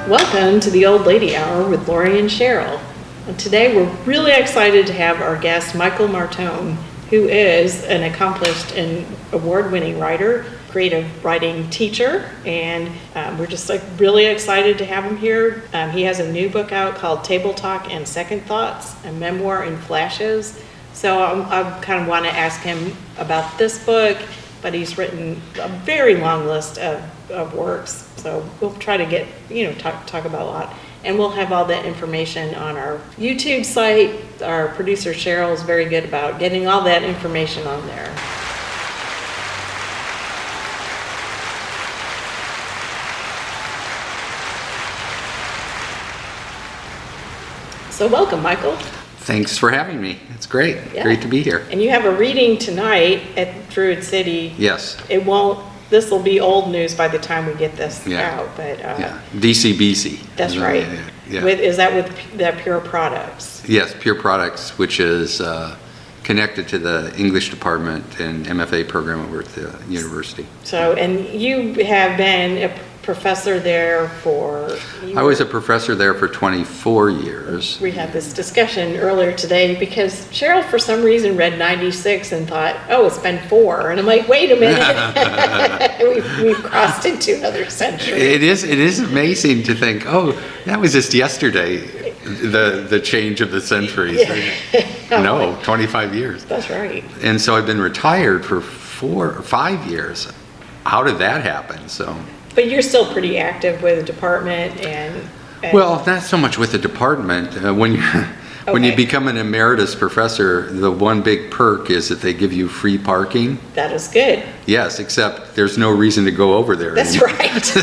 Welcome to the Old Lady Hour with Lorrie and Sheryl. And today we're really excited to have our guest, Michael Martone, who is an accomplished and award-winning writer, creative writing teacher, and we're just really excited to have him here. He has a new book out called Table Talk and Second Thoughts, a memoir in flashes. So I kind of want to ask him about this book, but he's written a very long list of works. So we'll try to get, talk about a lot. And we'll have all that information on our YouTube site. Our producer Sheryl is very good about getting all that information on there. So welcome, Michael. Thanks for having me. It's great. Yeah. Great to be here. And you have a reading tonight at Druid City. Yes. This will be old news by the time we get this out, but DCBC. That's right. Yeah. Is that with the Pure Products? Yes, Pure Products, which is connected to the English department and MFA program over at the university. So, and you have been a professor there I was a professor there for 24 years. We had this discussion earlier today because Sheryl, for some reason, read 96 and thought, oh, it's been 4. And I'm like, wait a minute. we've crossed into another century. It is amazing to think, oh, that was just yesterday, the change of the centuries. Yeah. No, 25 years. That's right. And so I've been retired for 4 or 5 years. How did that happen? But you're still pretty active with the department and well, not so much with the department. When you become an emeritus professor, the one big perk is that they give you free parking. That is good. Yes, except there's no reason to go over there. That's right.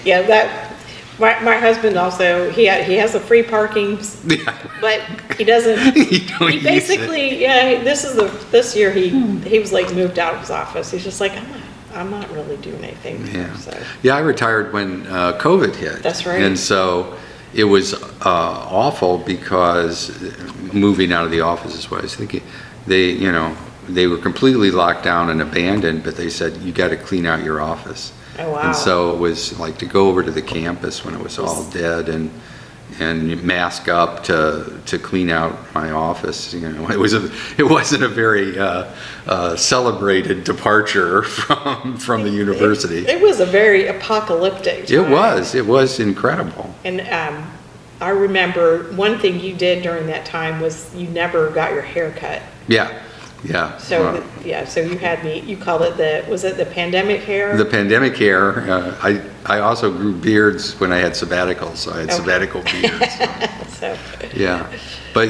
Yeah, my husband also, he has a free parking, but he doesn't. He basically, this year he was like moved out of his office. He's just like, I'm not really doing anything. Yeah. So. Yeah, I retired when COVID hit. That's right. And so it was awful because moving out of the office is what I was thinking. They were completely locked down and abandoned, but they said, you got to clean out your office. Oh, wow. And so it was like to go over to the campus when it was all dead and mask up to clean out my office. It wasn't a very celebrated departure from the university. It was a very apocalyptic time. It was incredible. And I remember one thing you did during that time was you never got your hair cut. Yeah. So so you called it was it the pandemic hair? The pandemic hair. I also grew beards when I had sabbaticals, so I had sabbatical beards. So. Yeah, but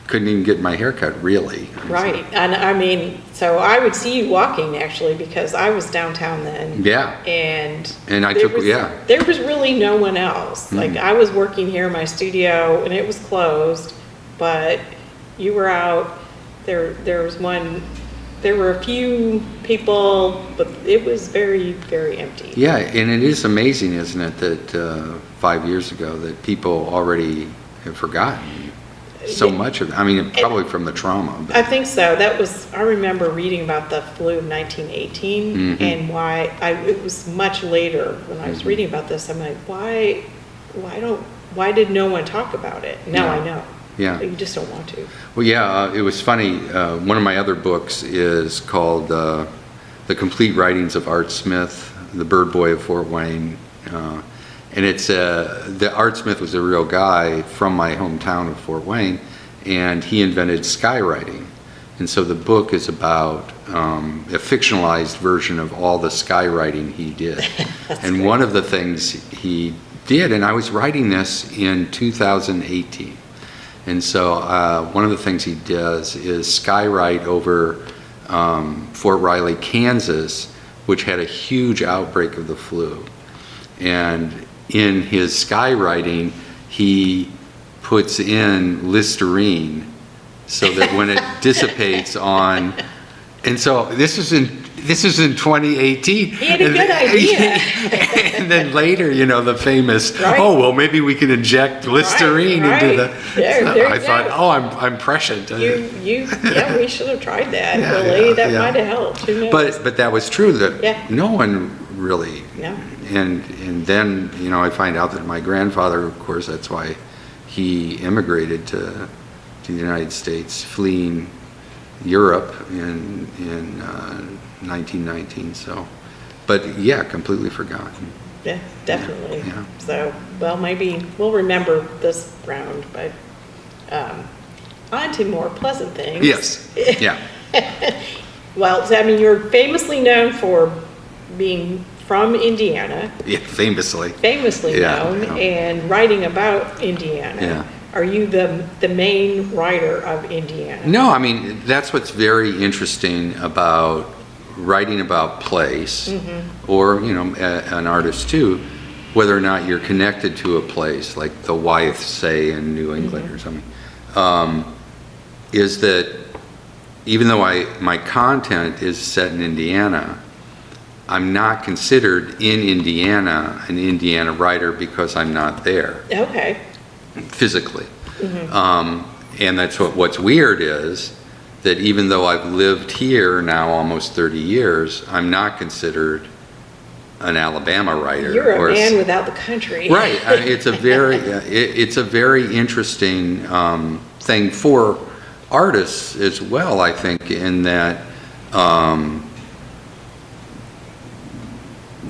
couldn't even get my hair cut really. Right, and so I would see you walking actually because I was downtown then. Yeah. And there was really no one else. Mm-hmm. Like I was working here in my studio and it was closed, but you were out. There were a few people, but it was very, very empty. Yeah, and it is amazing, isn't it, that 5 years ago that people already have forgotten so much of it. Probably from the trauma. But. I think so. I remember reading about the flu of 1918 mm-hmm. and why it was much later when I was mm-hmm. reading about this. I'm like, why did no one talk about it? Now I know. Yeah. You just don't want to. Well, yeah, it was funny. One of my other books is called The Complete Writings of Art Smith, the Bird Boy of Fort Wayne. And it's the Art Smith was a real guy from my hometown of Fort Wayne, and he invented skywriting. And so the book is about a fictionalized version of all the skywriting he did. And one of the things he did, and I was writing this in 2018. And so one of the things he does is skywrite over Fort Riley, Kansas, which had a huge outbreak of the flu. And in his skywriting, he puts in Listerine so that when it dissipates on, and so this is in 2018. He had a good idea. And then later, the famous, maybe we can inject Listerine into the. I thought, I'm prescient. We should have tried that. That might have helped. Who knows? But that was true that no one really and then, I find out that my grandfather, of course, that's why he immigrated to the United States, fleeing Europe in 1919. So, but yeah, completely forgotten. Yeah, definitely. Yeah. So, well, maybe we'll remember this round, but on to more pleasant things. Yes. Yeah. Well, so, I mean, you're famously known for being from Indiana. Yeah, famously. Known, yeah. and writing about Indiana. Yeah. Are you the main writer of Indiana? No, I mean, that's what's very interesting about writing about place, or, an artist too, whether or not you're connected to a place, like the Wyeth, say, in New England or something, is that even though my content is set in Indiana, I'm not considered in Indiana an Indiana writer because I'm not there. Okay. Physically. And that's what's weird is that even though I've lived here now almost 30 years, I'm not considered an Alabama writer. You're a man without the country. Right. It's a very interesting thing for artists as well, I think, in that,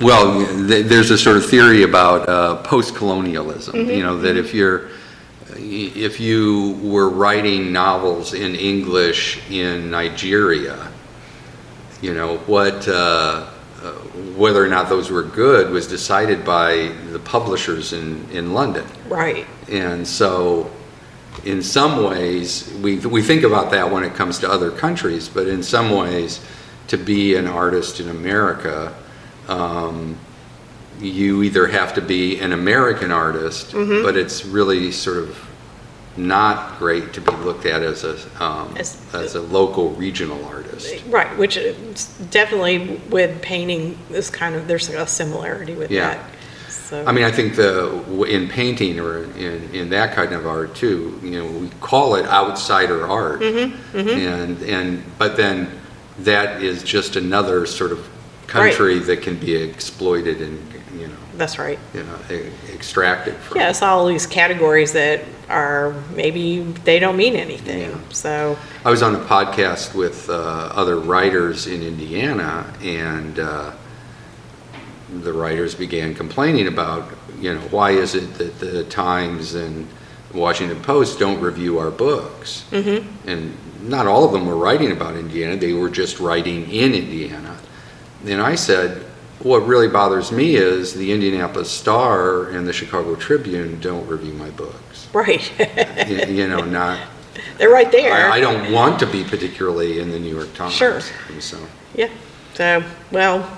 there's a sort of theory about post-colonialism, that if you were writing novels in English in Nigeria, whether or not those were good was decided by the publishers in London. Right. And so in some ways, we think about that when it comes to other countries, but in some ways, to be an artist in America, you either have to be an American artist, but it's really sort of not great to be looked at as a local regional artist. Right, which is definitely with painting is there's a similarity with that. So. I mean, I think in painting or in that kind of art too, we call it outsider art, but then that is just another sort of country that can be exploited and that's right. Extracted from. Yeah, it's all these categories that are maybe they don't mean anything. Yeah. So I was on a podcast with other writers in Indiana, and the writers began complaining about, why is it that the Times and Washington Post don't review our books? And not all of them were writing about Indiana; they were just writing in Indiana. And I said, what really bothers me is the Indianapolis Star and the Chicago Tribune don't review my books. Right. Not. They're right there. I don't want to be particularly in the New York Times. Sure. So. Yeah. So, well,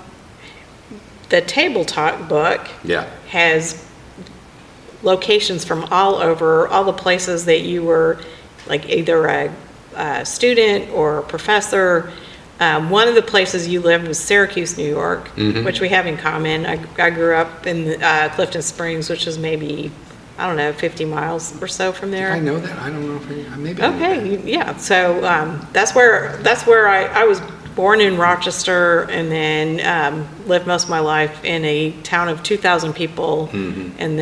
the Table Talk book has locations from all over, all the places that you were, like either a student or a professor. One of the places you lived was Syracuse, New York, which we have in common. I grew up in Clifton Springs, which is maybe, 50 miles or so from there. I know that. I don't know if maybe. Okay, yeah. So that's where I was born in Rochester, and then lived most of my life in a town of 2,000 people, and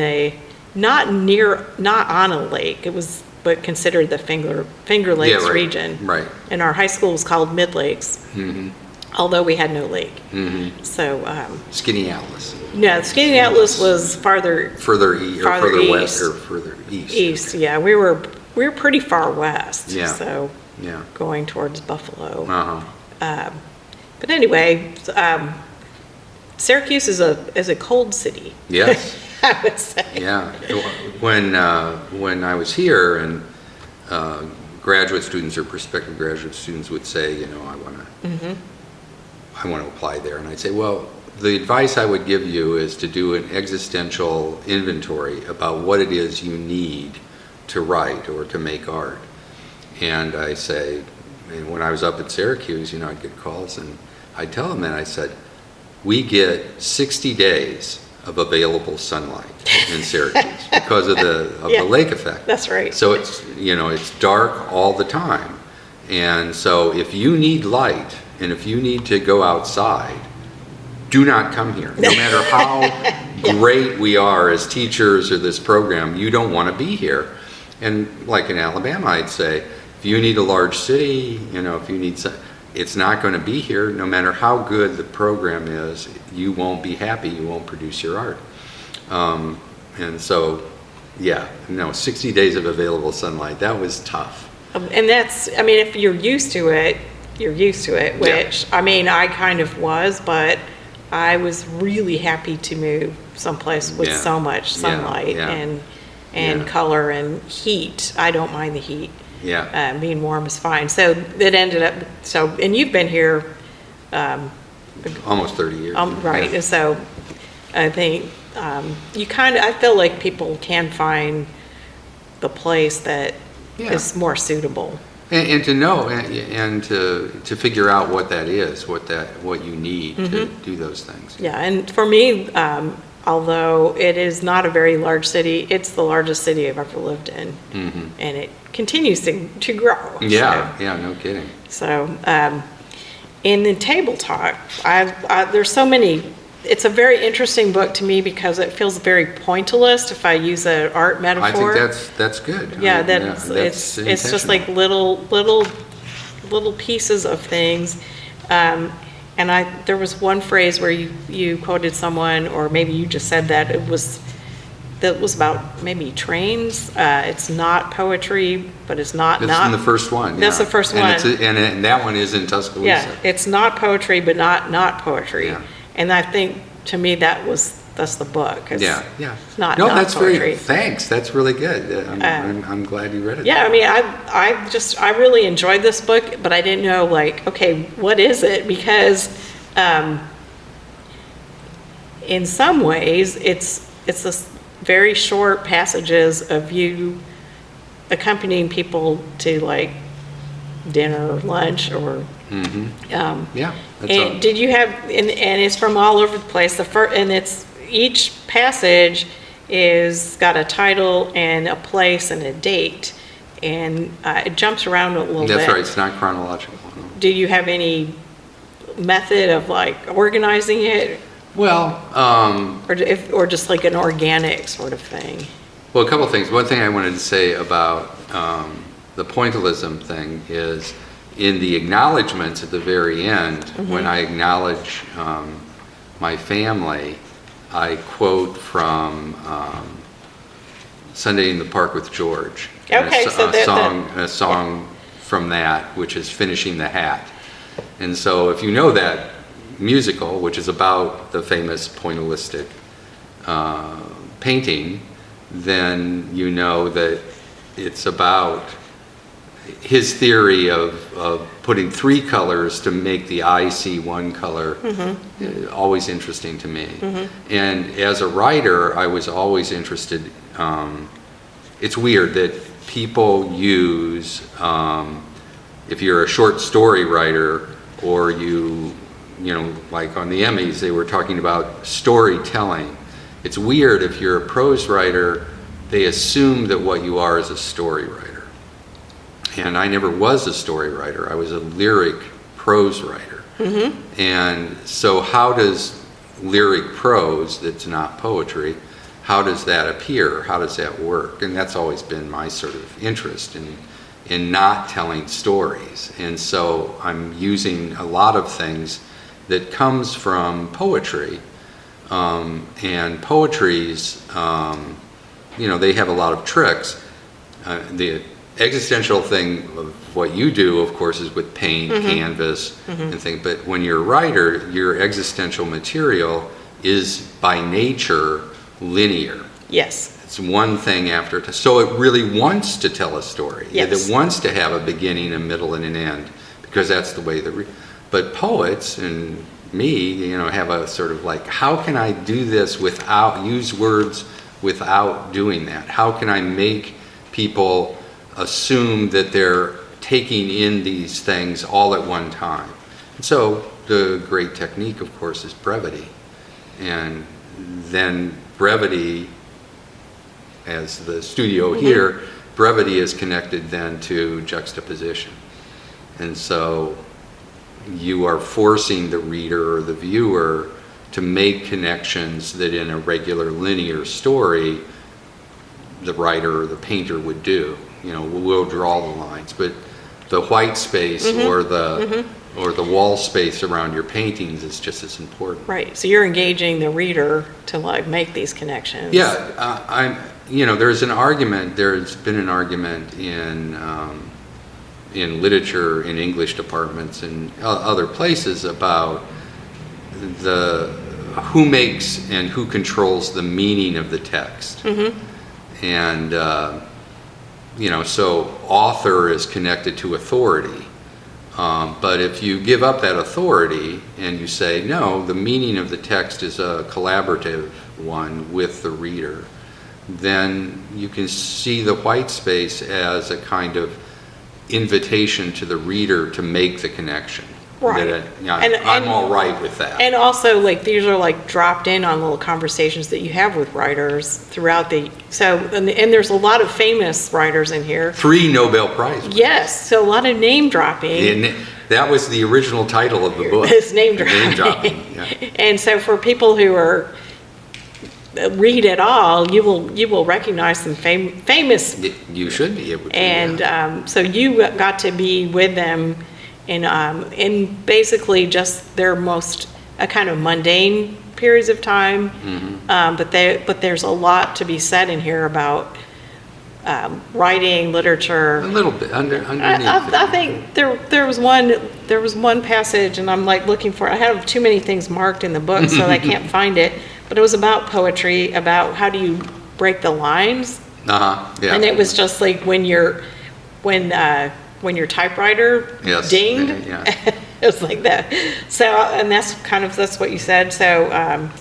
not on a lake. It was. But considered the Finger Lakes region. Right. And our high school was called Mid Lakes, although we had no lake. So. Skinny Atlas. No, Skinny Atlas was further west or further east. East, yeah. We were pretty far west. Yeah. So. Yeah. Going towards Buffalo. But anyway, Syracuse is a cold city. Yes. I would say. Yeah. When I was here, and graduate students or prospective graduate students would say, I want to apply there, and I'd say, well, the advice I would give you is to do an existential inventory about what it is you need to write or to make art. And I say, and when I was up at Syracuse, I'd get calls, and I'd tell them, and I said, we get 60 days of available sunlight in Syracuse because of the lake effect. That's right. So it's dark all the time, and so if you need light and if you need to go outside, do not come here. No matter how great we are as teachers or this program, you don't want to be here. And like in Alabama, I'd say, if you need a large city, if you need some, it's not going to be here. No matter how good the program is, you won't be happy. You won't produce your art. And so, 60 days of available sunlight, that was tough. And that's, I mean, if you're used to it, you're used to it, which, I mean, I kind of was, but I was really happy to move someplace with so much sunlight and color and heat. I don't mind the heat. Being warm is fine. So it ended up, and you've been here almost 30 years. Right. And so I think I feel like people can find the place that is more suitable. And to know and to figure out what that is, what you need to do those things. Yeah, and for me, although it is not a very large city, it's the largest city I've ever lived in, and it continues to grow. No kidding. So, in the table talk, there's so many. It's a very interesting book to me because it feels very pointillist. If I use an art metaphor, I think that's good. Yeah, it's just like little pieces of things. And there was one phrase where you quoted someone, or maybe you just said that that was about maybe trains. It's not poetry, but it's not. That's in the first one. That's the first one. And that one is in Tuscaloosa. Yeah, it's not poetry, but not poetry. Yeah. And I think to me that's the book. It's not that's poetry. Thanks. That's really good. I'm glad you read it. Yeah, I mean, I really enjoyed this book, but I didn't know, like, okay, what is it? Because in some ways it's this very short passages of you accompanying people to like dinner or lunch or and did you have and it's from all over the place, and it's each passage is got a title and a place and a date, and it jumps around a little bit. That's right, it's not chronological. Do you have any method of like organizing it? Well, or just like an organic sort of thing. Well, a couple of things. One thing I wanted to say about the pointillism thing is in the acknowledgments at the very end, when I acknowledge my family, I quote from Sunday in the Park with George. Okay, a song from that, which is Finishing the Hat. And so if you know that musical, which is about the famous pointillistic painting, then you know that it's about his theory of putting three colors to make the eye see one color. Always interesting to me. And as a writer, I was always interested. It's weird that people use, if you're a short story writer, or you know, like on the Emmys, they were talking about storytelling. It's weird if you're a prose writer, they assume that what you are is a story writer. And I never was a story writer. I was a lyric prose writer. And so how does lyric prose, that's not poetry, how does that appear? How does that work? And that's always been my sort of interest in not telling stories. And so I'm using a lot of things that comes from poetry. And poetry's, they have a lot of tricks. The existential thing of what you do, of course, is with paint, canvas, and things. But when you're a writer, your existential material is by nature linear. Yes. It's one thing after, so it really wants to tell a story. Yes. It wants to have a beginning, a middle, and an end, because that's the way but poets and me, have a sort of like, how can I do this use words without doing that? How can I make people assume that they're taking in these things all at one time? And so the great technique, of course, is brevity. And then brevity, as the studio here, brevity is connected then to juxtaposition. And so you are forcing the reader or the viewer to make connections that in a regular linear story, the writer or the painter would do. We'll draw the lines, but the white space or the wall space around your paintings is just as important. Right. So you're engaging the reader to like make these connections. Yeah, there's been an argument in literature, in English departments, and other places about who makes and who controls the meaning of the text. And, so author is connected to authority. But if you give up that authority and you say, no, the meaning of the text is a collaborative one with the reader, then you can see the white space as a kind of invitation to the reader to make the connection. Right. I'm all right with that. And also, like, these are like dropped in on little conversations that you have with writers throughout and there's a lot of famous writers in here. 3 Nobel Prize winners. Yes, so a lot of name dropping. And that was the original title of the book. It's name dropping. Name dropping, yeah. And so for people who read at all, you will recognize some famous. You should be able to. And so you got to be with them in basically just their most kind of mundane periods of time. But there's a lot to be said in here about writing, literature. A little bit underneath. I think there was one passage, and I'm like looking for it. I have too many things marked in the book, so I can't find it. But it was about poetry, about how do you break the lines. Yeah. And it was just like when your typewriter dinged. Yeah. It was like that. So, and that's what you said. So,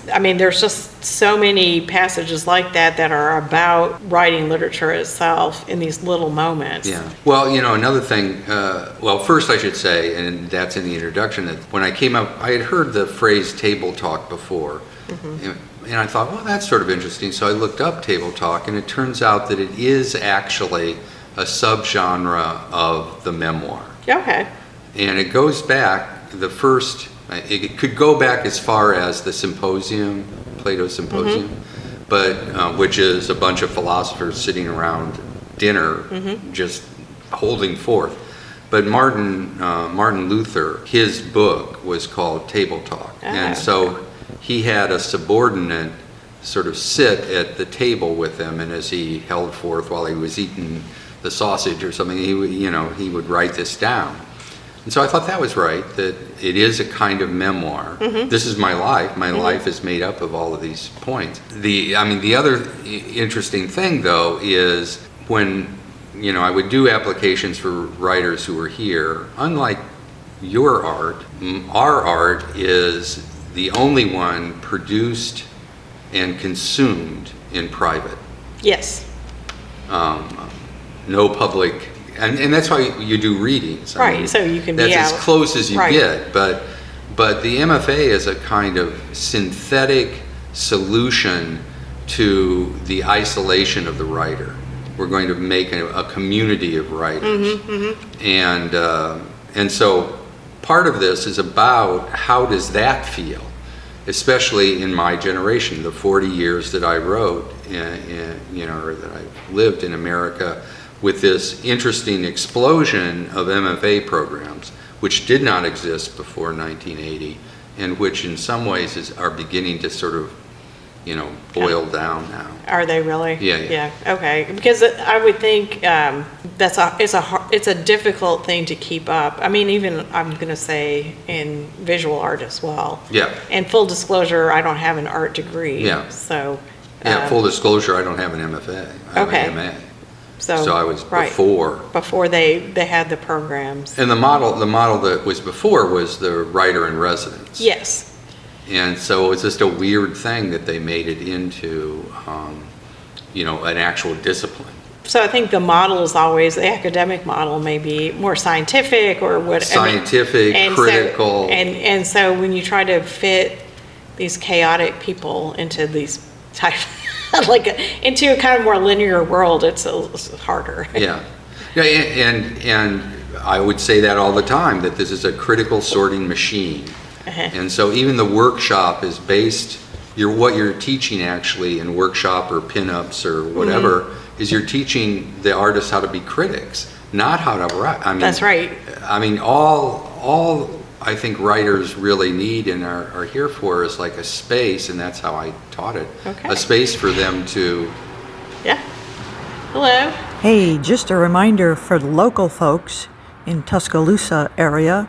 there's just so many passages like that are about writing literature itself in these little moments. Yeah. Well, another thing, first I should say, and that's in the introduction, that when I came up, I had heard the phrase table talk before. And I thought, well, that's sort of interesting. So I looked up table talk, and it turns out that it is actually a subgenre of the memoir. Okay. And it goes back, it could go back as far as the Symposium, Plato's Symposium, but which is a bunch of philosophers sitting around dinner, just holding forth. But Martin Luther, his book was called Table Talk. And so he had a subordinate sort of sit at the table with him, and as he held forth while he was eating the sausage or something, he would write this down. And so I thought that was right, that it is a kind of memoir. This is my life. My life is made up of all of these points. The other interesting thing, though, is when, I would do applications for writers who were here, unlike your art, our art is the only one produced and consumed in private. Yes. No public, and that's why you do readings. Right, so you can be out. That's as close as you get, but the MFA is a kind of synthetic solution to the isolation of the writer. We're going to make a community of writers. And so part of this is about how does that feel, especially in my generation, the 40 years that I wrote, or that I lived in America, with this interesting explosion of MFA programs, which did not exist before 1980, and which in some ways are beginning to sort of, boil down now. Are they really? Yeah. Okay, because I would think it's a difficult thing to keep up. Even I'm going to say in visual art as well. Yeah. And full disclosure, I don't have an art degree. Yeah. So. Full disclosure, I don't have an MFA. I have an MA. So I was before they had the programs. And the model that was before was the writer in residence. Yes. And so it was just a weird thing that they made it into, an actual discipline. So I think the model is always, the academic model may be more scientific or what. Scientific, critical. And so when you try to fit these chaotic people into these type, into a kind of more linear world, it's harder. Yeah, and I would say that all the time, that this is a critical sorting machine. And so even the workshop is based, what you're teaching actually in workshop or pinups or whatever, is you're teaching the artists how to be critics, not how to write. I mean, That's right. I mean, all I think writers really need and are here for is like a space, and that's how I taught it. Okay. A space for them to. Yeah. Hello. Hey, just a reminder for the local folks in Tuscaloosa area,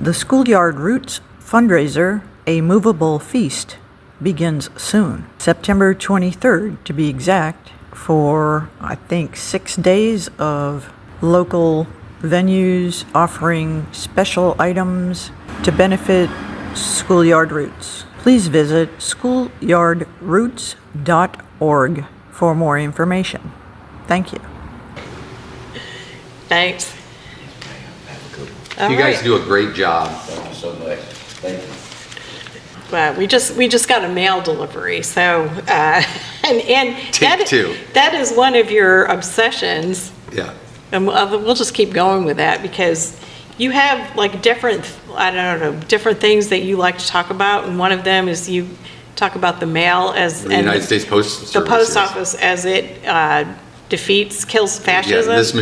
the Schoolyard Roots fundraiser, A Movable Feast, begins soon, September 23rd to be exact, for I think 6 days of local venues offering special items to benefit Schoolyard Roots. Please visit schoolyardroots.org for more information. Thank you. Thanks. You guys do a great job. Thank you so much. Thank you. Well, we just got a mail delivery, so and Take two. That is one of your obsessions, Yeah. and we'll just keep going with that because you have like different things that you like to talk about, and one of them is you talk about the mail as The United States Postal Service. the post yes. office as it kills fascism. Yeah, this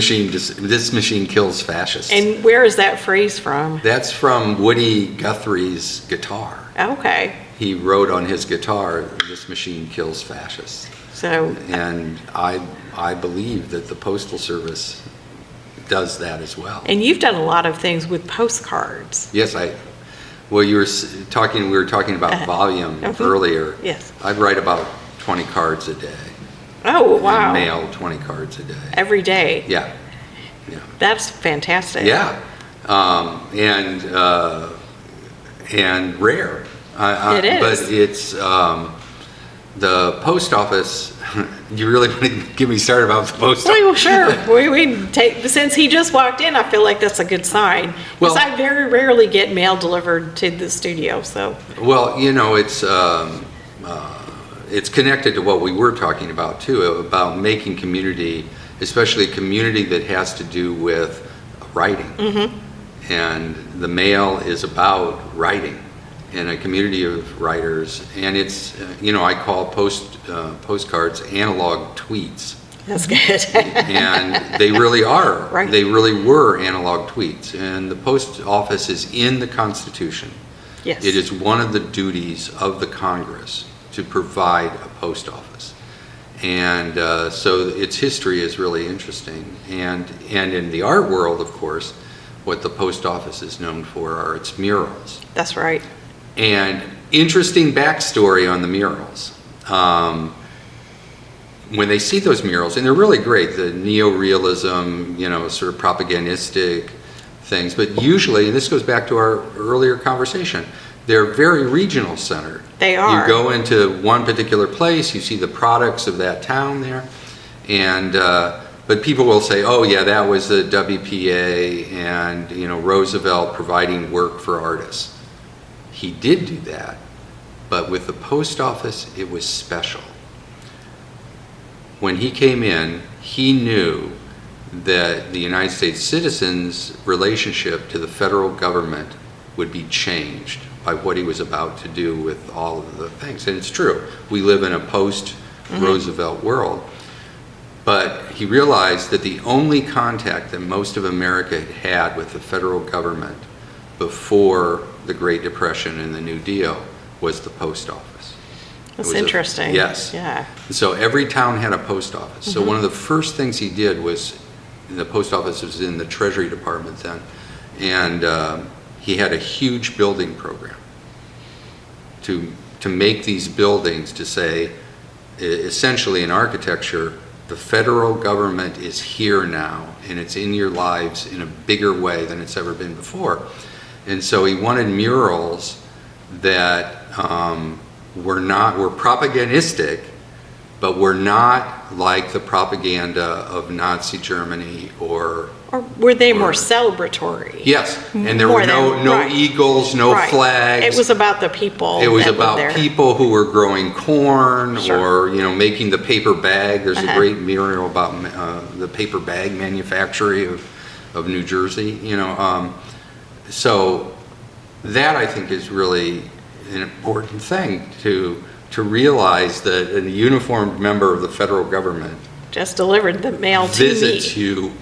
machine kills fascists. And where is that phrase from? That's from Woody Guthrie's guitar. Okay, He wrote on his guitar, "This machine kills fascists." so And I believe that the Postal Service does that as well. and you've done a lot of things with postcards. Yes, well, we were talking about volume earlier. Yes. I'd write about 20 cards a day. Oh wow! And mail 20 cards a day. Every day. Yeah. That's fantastic. Yeah. And rare. It is. But it's the post office. You really want to get me started about the post office? Well, sure. we take since he just walked in. I feel like that's a good sign because Well- I very rarely get mail delivered to the studio. So Well, it's connected to what we were talking about too, about making community, especially community that has to do with writing. And the mail is about writing in a community of writers. And it's, I call postcards analog tweets. that's good. And they really are. Right. They really were analog tweets. And the post office is in the Constitution. Yes. It is one of the duties of the Congress to provide a post office. And so its history is really interesting. And in the art world, of course, what the post office is known for are its murals. That's right. And interesting backstory on the murals. When they see those murals, and they're really great, the neo-realism, sort of propagandistic things, but usually, and this goes back to our earlier conversation, they're very regional centered. They are. You go into one particular place, you see the products of that town there, and but people will say, oh yeah, that was the WPA and Roosevelt providing work for artists. He did do that, but with the post office, it was special. When he came in, he knew that the United States citizens' relationship to the federal government would be changed by what he was about to do with all of the things. And it's true, we live in a post-Roosevelt world, but he realized that the only contact that most of America had had with the federal government before the Great Depression and the New Deal was the post office. That's interesting. Yes. Yeah. So every town had a post office. So one of the first things he did was, the post office was in the Treasury Department then, and he had a huge building program to make these buildings to say, essentially in architecture, the federal government is here now, and it's in your lives in a bigger way than it's ever been before. And so he wanted murals that were propagandistic, but were not like the propaganda of Nazi Germany or were they more celebratory? Yes, and there More were than- no right. eagles, no Right. flags. It was about the people. It was that lived about there. people who were growing corn Sure. or, making the paper bag. There's a Uh-huh. great mural about the paper bag manufactory of New Jersey, So that I think is really an important thing to realize that a uniformed member of the federal government Just delivered the mail to me. visits you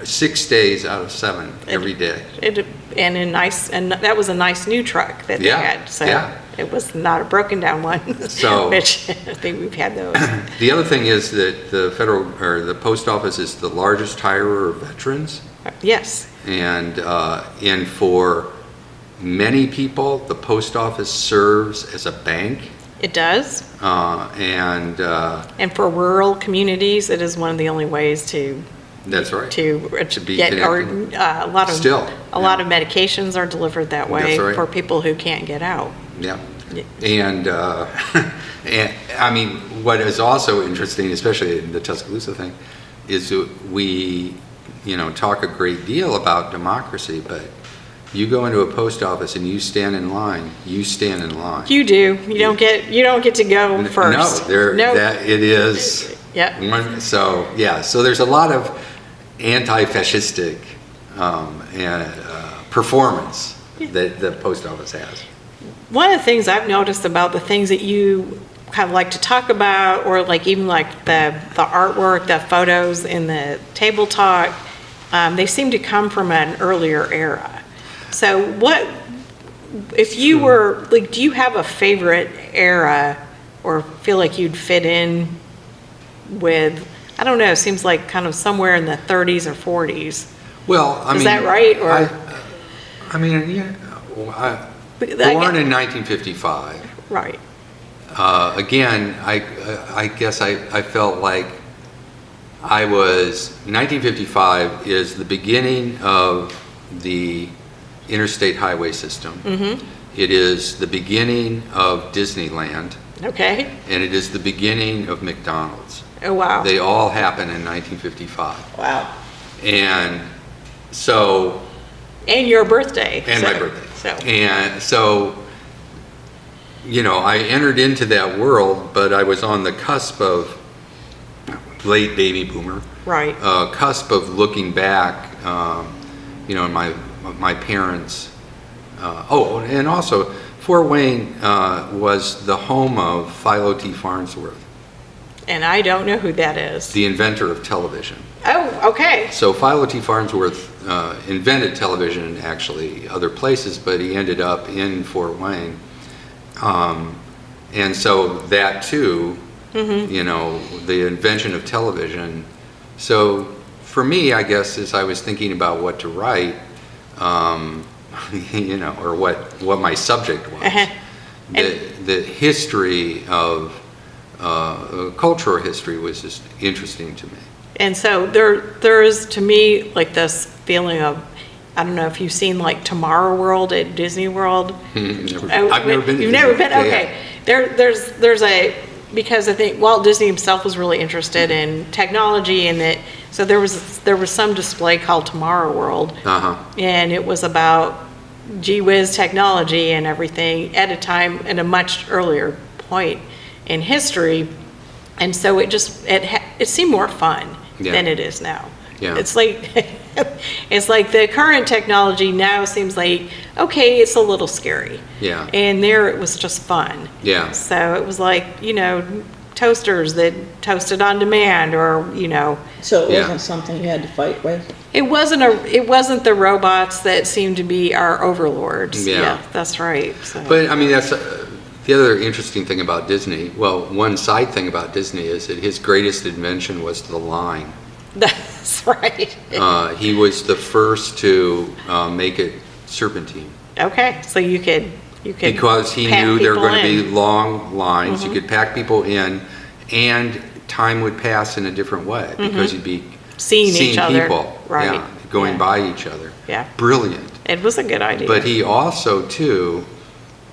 6 days out of 7 every day. And that was a nice new truck that they Yeah, had. So yeah. it was not a broken down one. So- which I think we've had those. The other thing is that the post office is the largest hirer of veterans. Yes. And for many people, the post office serves as a bank. It does. And And for rural communities, it is one of the only ways to that's right. to be get connected. a lot of Still, a lot of medications are delivered that way That's right. for people who can't get out. Yeah. And, and I mean, what is also interesting, especially in the Tuscaloosa thing, is that we, talk a great deal about democracy, but you go into a post office and you stand in line, you stand in line. You do. You don't get to go first. Nope. It is. Yep. So there's a lot of anti-fascistic performance that the post office has. One of the things I've noticed about the things that you kind of like to talk about, or like even like the artwork, the photos in the table talk, they seem to come from an earlier era. So what, if you were, like, do you have a favorite era or feel like you'd fit in with, I don't know, it seems like kind of somewhere in the 30s or 40s. Well, I mean. Is that right? Or Born in 1955. Right. Again, I guess I felt like 1955 is the beginning of the interstate highway system. Mm-hmm. It is the beginning of Disneyland, Okay. and it is the beginning of McDonald's. Oh, wow. They all happen in 1955. Wow. And so. And your birthday. And so- my birthday. So. And so, I entered into that world, but I was on the cusp of late baby boomer. Right. Cusp of looking back, my parents. And also, Fort Wayne was the home of Philo T. Farnsworth, And I don't know who that is. the inventor of television. Oh, okay. So Philo T. Farnsworth invented television actually other places, but he ended up in Fort Wayne. And so that too, the invention of television. So for me, I guess, as I was thinking about what to write, or what my subject was, Uh-huh. the history of cultural history was just interesting to me. And so there is, to me, like this feeling of, I don't know if you've seen like Tomorrow World at Disney World. I've never been to You've never Disney. been? Yeah, Okay. There's a, because I think Walt Disney himself was really interested in technology, and that, so there was some display called Tomorrow World. Uh-huh. And it was about gee whiz technology and everything at a time, at a much earlier point in history. And so it seemed more fun than it is now. Yeah. It's like the current technology now seems like, okay, it's a little scary. Yeah. And there it was just fun. Yeah. So it was like, toasters that toasted on demand, or, So it Yeah. wasn't something you had to fight with? it wasn't the robots that seemed to be our overlords. Yeah. That's right. So. But I mean, that's the other interesting thing about Disney. Well, one side thing about Disney is that his greatest invention was the line. That's right. He was the first to make it serpentine. Okay, so you could Because he pack knew there were people going to be in. long lines. You could pack people in, and time would pass in a different way because you'd be Seeing each other. people, Right. yeah, going Yeah. by each other. Yeah. Brilliant. It was a good idea. But he also, too,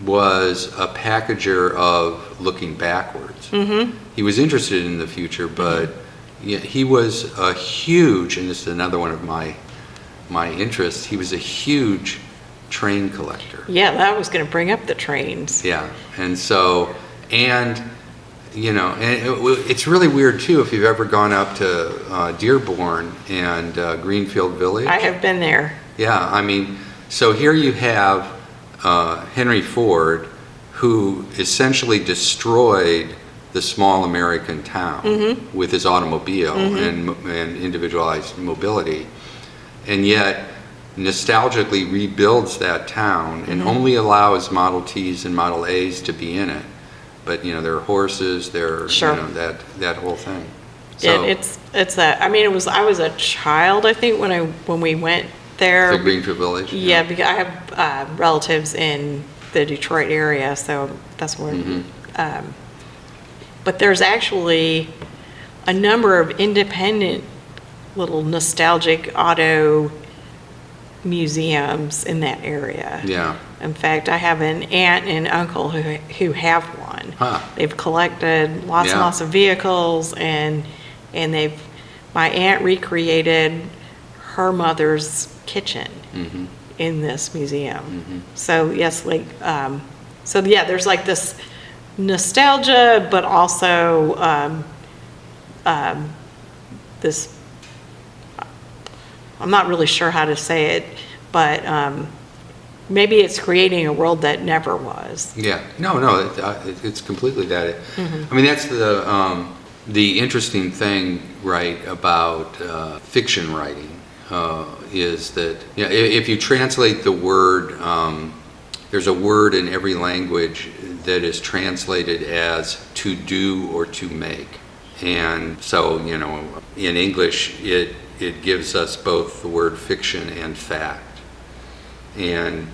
was a packager of looking backwards. Mm-hmm. He was interested in the future, but he was a huge, and this is another one of my interests, he was a huge train collector. Yeah, that was going to bring up the trains. Yeah, and so, it's really weird, too, if you've ever gone up to Dearborn and Greenfield Village. I have been there. Yeah, I mean, so here you have Henry Ford, who essentially destroyed the small American town with his automobile and individualized mobility, and yet nostalgically rebuilds that town and only allows Model Ts and Model As to be in it. But there are horses, there, Sure. that whole thing. Yeah, it's that. I mean, I was a child, I think, when we went there. The Greenfield Village. Yeah, because I have relatives in the Detroit area, so that's where. But there's actually a number of independent little nostalgic auto museums in that area. Yeah. In fact, I have an aunt and uncle who have one. Huh. They've collected lots and Yeah. lots of vehicles, and my aunt recreated her mother's kitchen in this museum. So yes, there's like this nostalgia, but also this. I'm not really sure how to say it, but maybe it's creating a world that never was. Yeah, no, it's completely that. I mean, that's the interesting thing, right, about fiction writing is that if you translate the word, there's a word in every language that is translated as to do or to make, and so in English it gives us both the word fiction and fact, and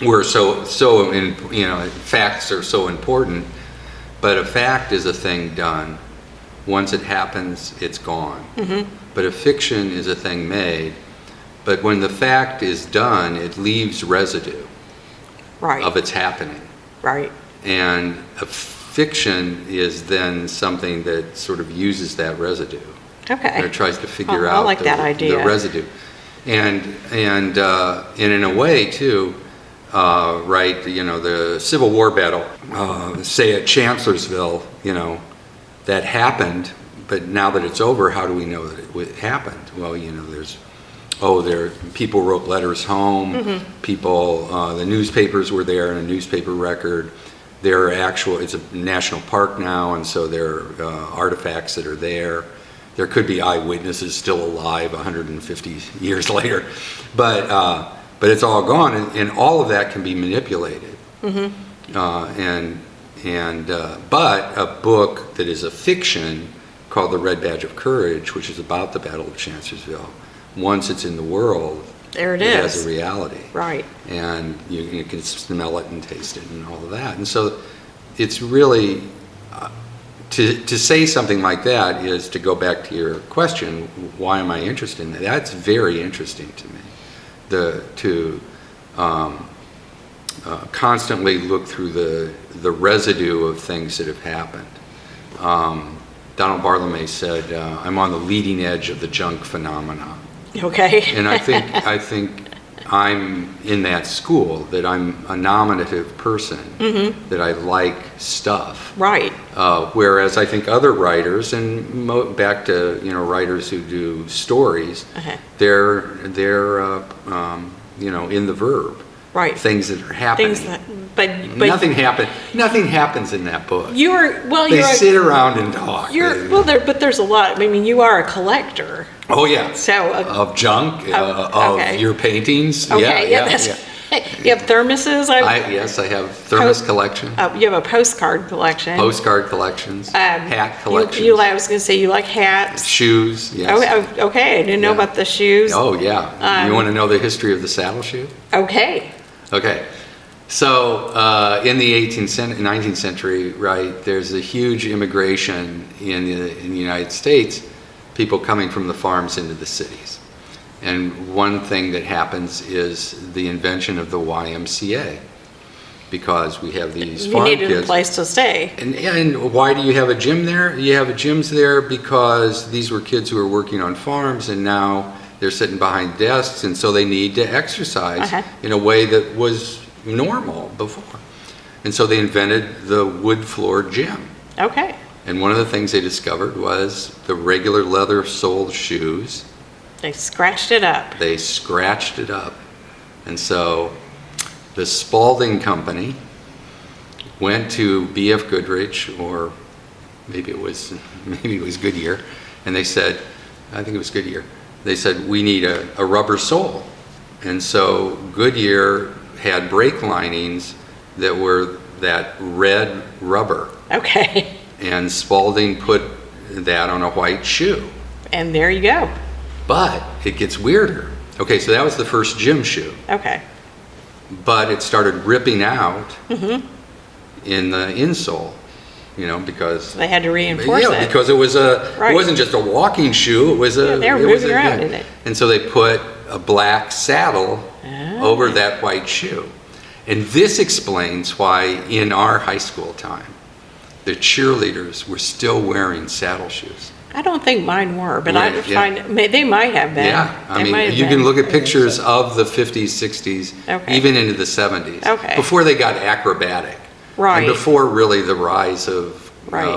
we're so in, facts are so important, but a fact is a thing done. Once it happens, it's gone. But a fiction is a thing made, but when the fact is done, it leaves residue Right. of its happening. Right. And a fiction is then something that sort of uses that residue. Okay. Or tries to figure I out like that idea. the residue. And in a way too, right, the Civil War battle, say at Chancellorsville, that happened, but now that it's over, how do we know that it happened? Well, people wrote letters home, people, the newspapers were there in a newspaper record. It's a national park now, and so there are artifacts that are there. There could be eyewitnesses still alive 150 years later, but it's all gone, and all of that can be manipulated. But a book that is a fiction called The Red Badge of Courage, which is about the Battle of Chancellorsville, once it's in the world, There it it is. has a reality. Right. And you can smell it and taste it and all of that. And so it's really, to say something like that is to go back to your question, why am I interested in that? That's very interesting to me. To constantly look through the residue of things that have happened. Donald Barthelme said, I'm on the leading edge of the junk phenomenon. Okay. And I think I'm in that school, that I'm a nominative person, that I like stuff. Right. Whereas I think other writers, and back to writers who do stories, they're in the verb. Right. Things that are happening. But Nothing happens in that book. They sit around and talk. But there's a lot. I mean, you are a collector. Oh yeah. So of junk, okay. of your paintings. Okay. Yeah. You have thermoses. Yes, I have thermos collection. You have a postcard collection. Postcard collections. Hat collections. I was going to say you like hats. Shoes. Yes. Oh, okay. I didn't know about the shoes. Oh yeah. You want to know the history of the saddle shoe? Okay. Okay. So in the 19th century, right, there's a huge immigration in the United States, people coming from the farms into the cities. And one thing that happens is the invention of the YMCA, because we have these farm kids. You needed a place to stay. And why do you have a gym there? You have a gyms there because these were kids who were working on farms, and now they're sitting behind desks, and so they need to exercise in a way that was normal before. And so they invented the wood-floored gym. Okay. And one of the things they discovered was the regular leather-soled shoes. They scratched it up. They scratched it up. And so the Spalding Company went to B.F. Goodrich, or maybe it was Goodyear, and they said, I think it was Goodyear, they said, we need a rubber sole. And so Goodyear had brake linings that were that red rubber, Okay. and Spalding put that on a white shoe. And there you go. But it gets weirder. Okay, so that was the first gym shoe, Okay. but it started ripping out in the insole, because They had to reinforce yeah, it. because it was Right. it wasn't just a walking shoe. It was a. Yeah, they were it was moving a- around yeah. in it. And so they put a black saddle Ah. over that white shoe, and this explains why in our high school time, the cheerleaders were still wearing saddle shoes. I don't think mine were, but I Right, would yeah. find, they might have been. Yeah, I They might mean, have you been. can look at pictures of the 50s, 60s, Okay. even into the 70s. Okay. Before they got acrobatic. Right. And before really the rise of Right.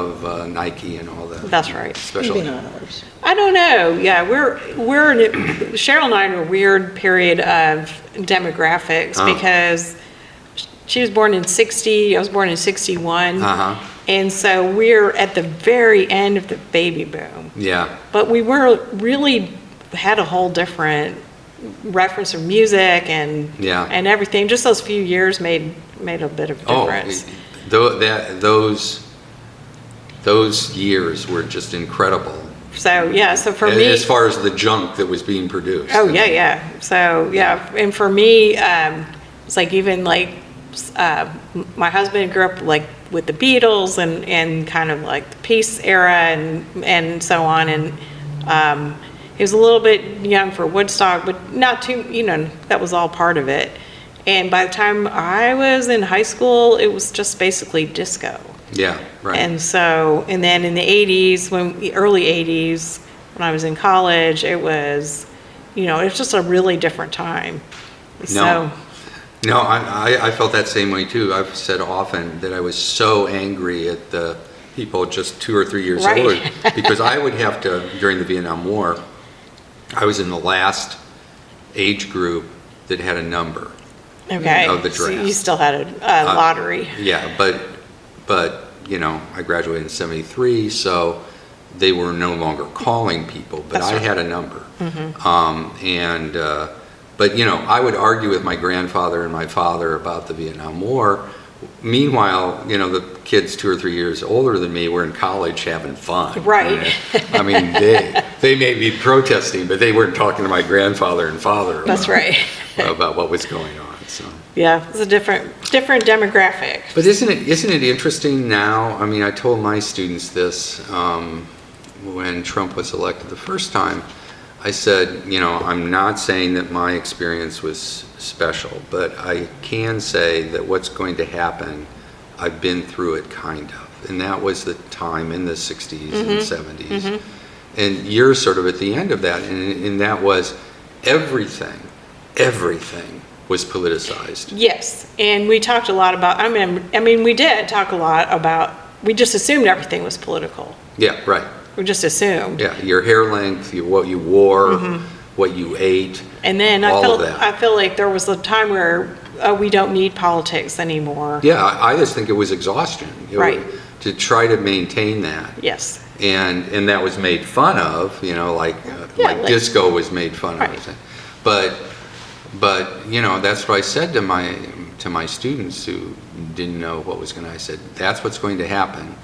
Nike and all that. That's right. Special. Moving on ours. I don't know. Yeah, we're in Cheryl and I are in a weird period of demographics Oh. because she was born in 60, I was born in 61. Uh-huh. And so we're at the very end of the baby boom. Yeah. But we were really had a whole different reference of music and Yeah. and everything. Just those few years made a bit of difference. Those years were just incredible. So yeah, so for me, As far as the junk that was being produced. oh yeah, yeah. So yeah, and for me, it's like even like my husband grew up like with the Beatles and kind of like the peace era and so on, and he was a little bit young for Woodstock, but not too, that was all part of it. And by the time I was in high school, it was just basically disco. Yeah, right. And so, and then in the 80s, early 80s, when I was in college, it was just a really different time. So, No, I felt that same way too. I've said often that I was so angry at the people just 2 or 3 years Right. older because I would have to, during the Vietnam War, I was in the last age group that had a number. okay. Of the So draft. you still had a lottery. Yeah, but I graduated in 73, so they were no longer calling people, but That's I right. had a number. But I would argue with my grandfather and my father about the Vietnam War. Meanwhile, the kids 2 or 3 years older than me were in college having fun. Right. I mean, they may be protesting, but they weren't talking to my grandfather and father That's right. about what was going on. So. Yeah, it's a different demographic. But isn't it interesting now? I mean, I told my students this when Trump was elected the first time. I said, I'm not saying that my experience was special, but I can say that what's going to happen, I've been through it kind of. And that was the time in the 60s and 70s. And you're sort of at the end of that. And that was everything was politicized. Yes, and we talked a lot about, we did talk a lot about, we just assumed everything was political. Yeah, right. We just assumed. Yeah, your hair length, what you wore, what you ate. And then all of that. I feel like there was a time where we don't need politics anymore. Yeah, I just think it was exhaustion. Right. To try to maintain that. Yes. And that was made fun of, like disco was made fun Right. of. But that's what I said to my students who didn't know what was going to. I said, that's what's going to happen.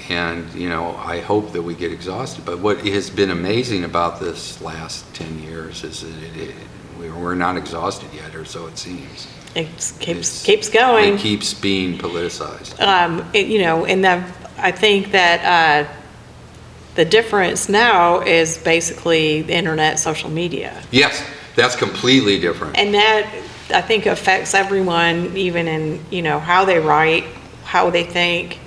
And, I hope that we get exhausted. But what has been amazing about this last 10 years is that we're not exhausted yet, or so it seems. It keeps going. It keeps being politicized. And I think that the difference now is basically the internet, social media. Yes, that's completely different. And that, I think, affects everyone, even in, how they write, how they think.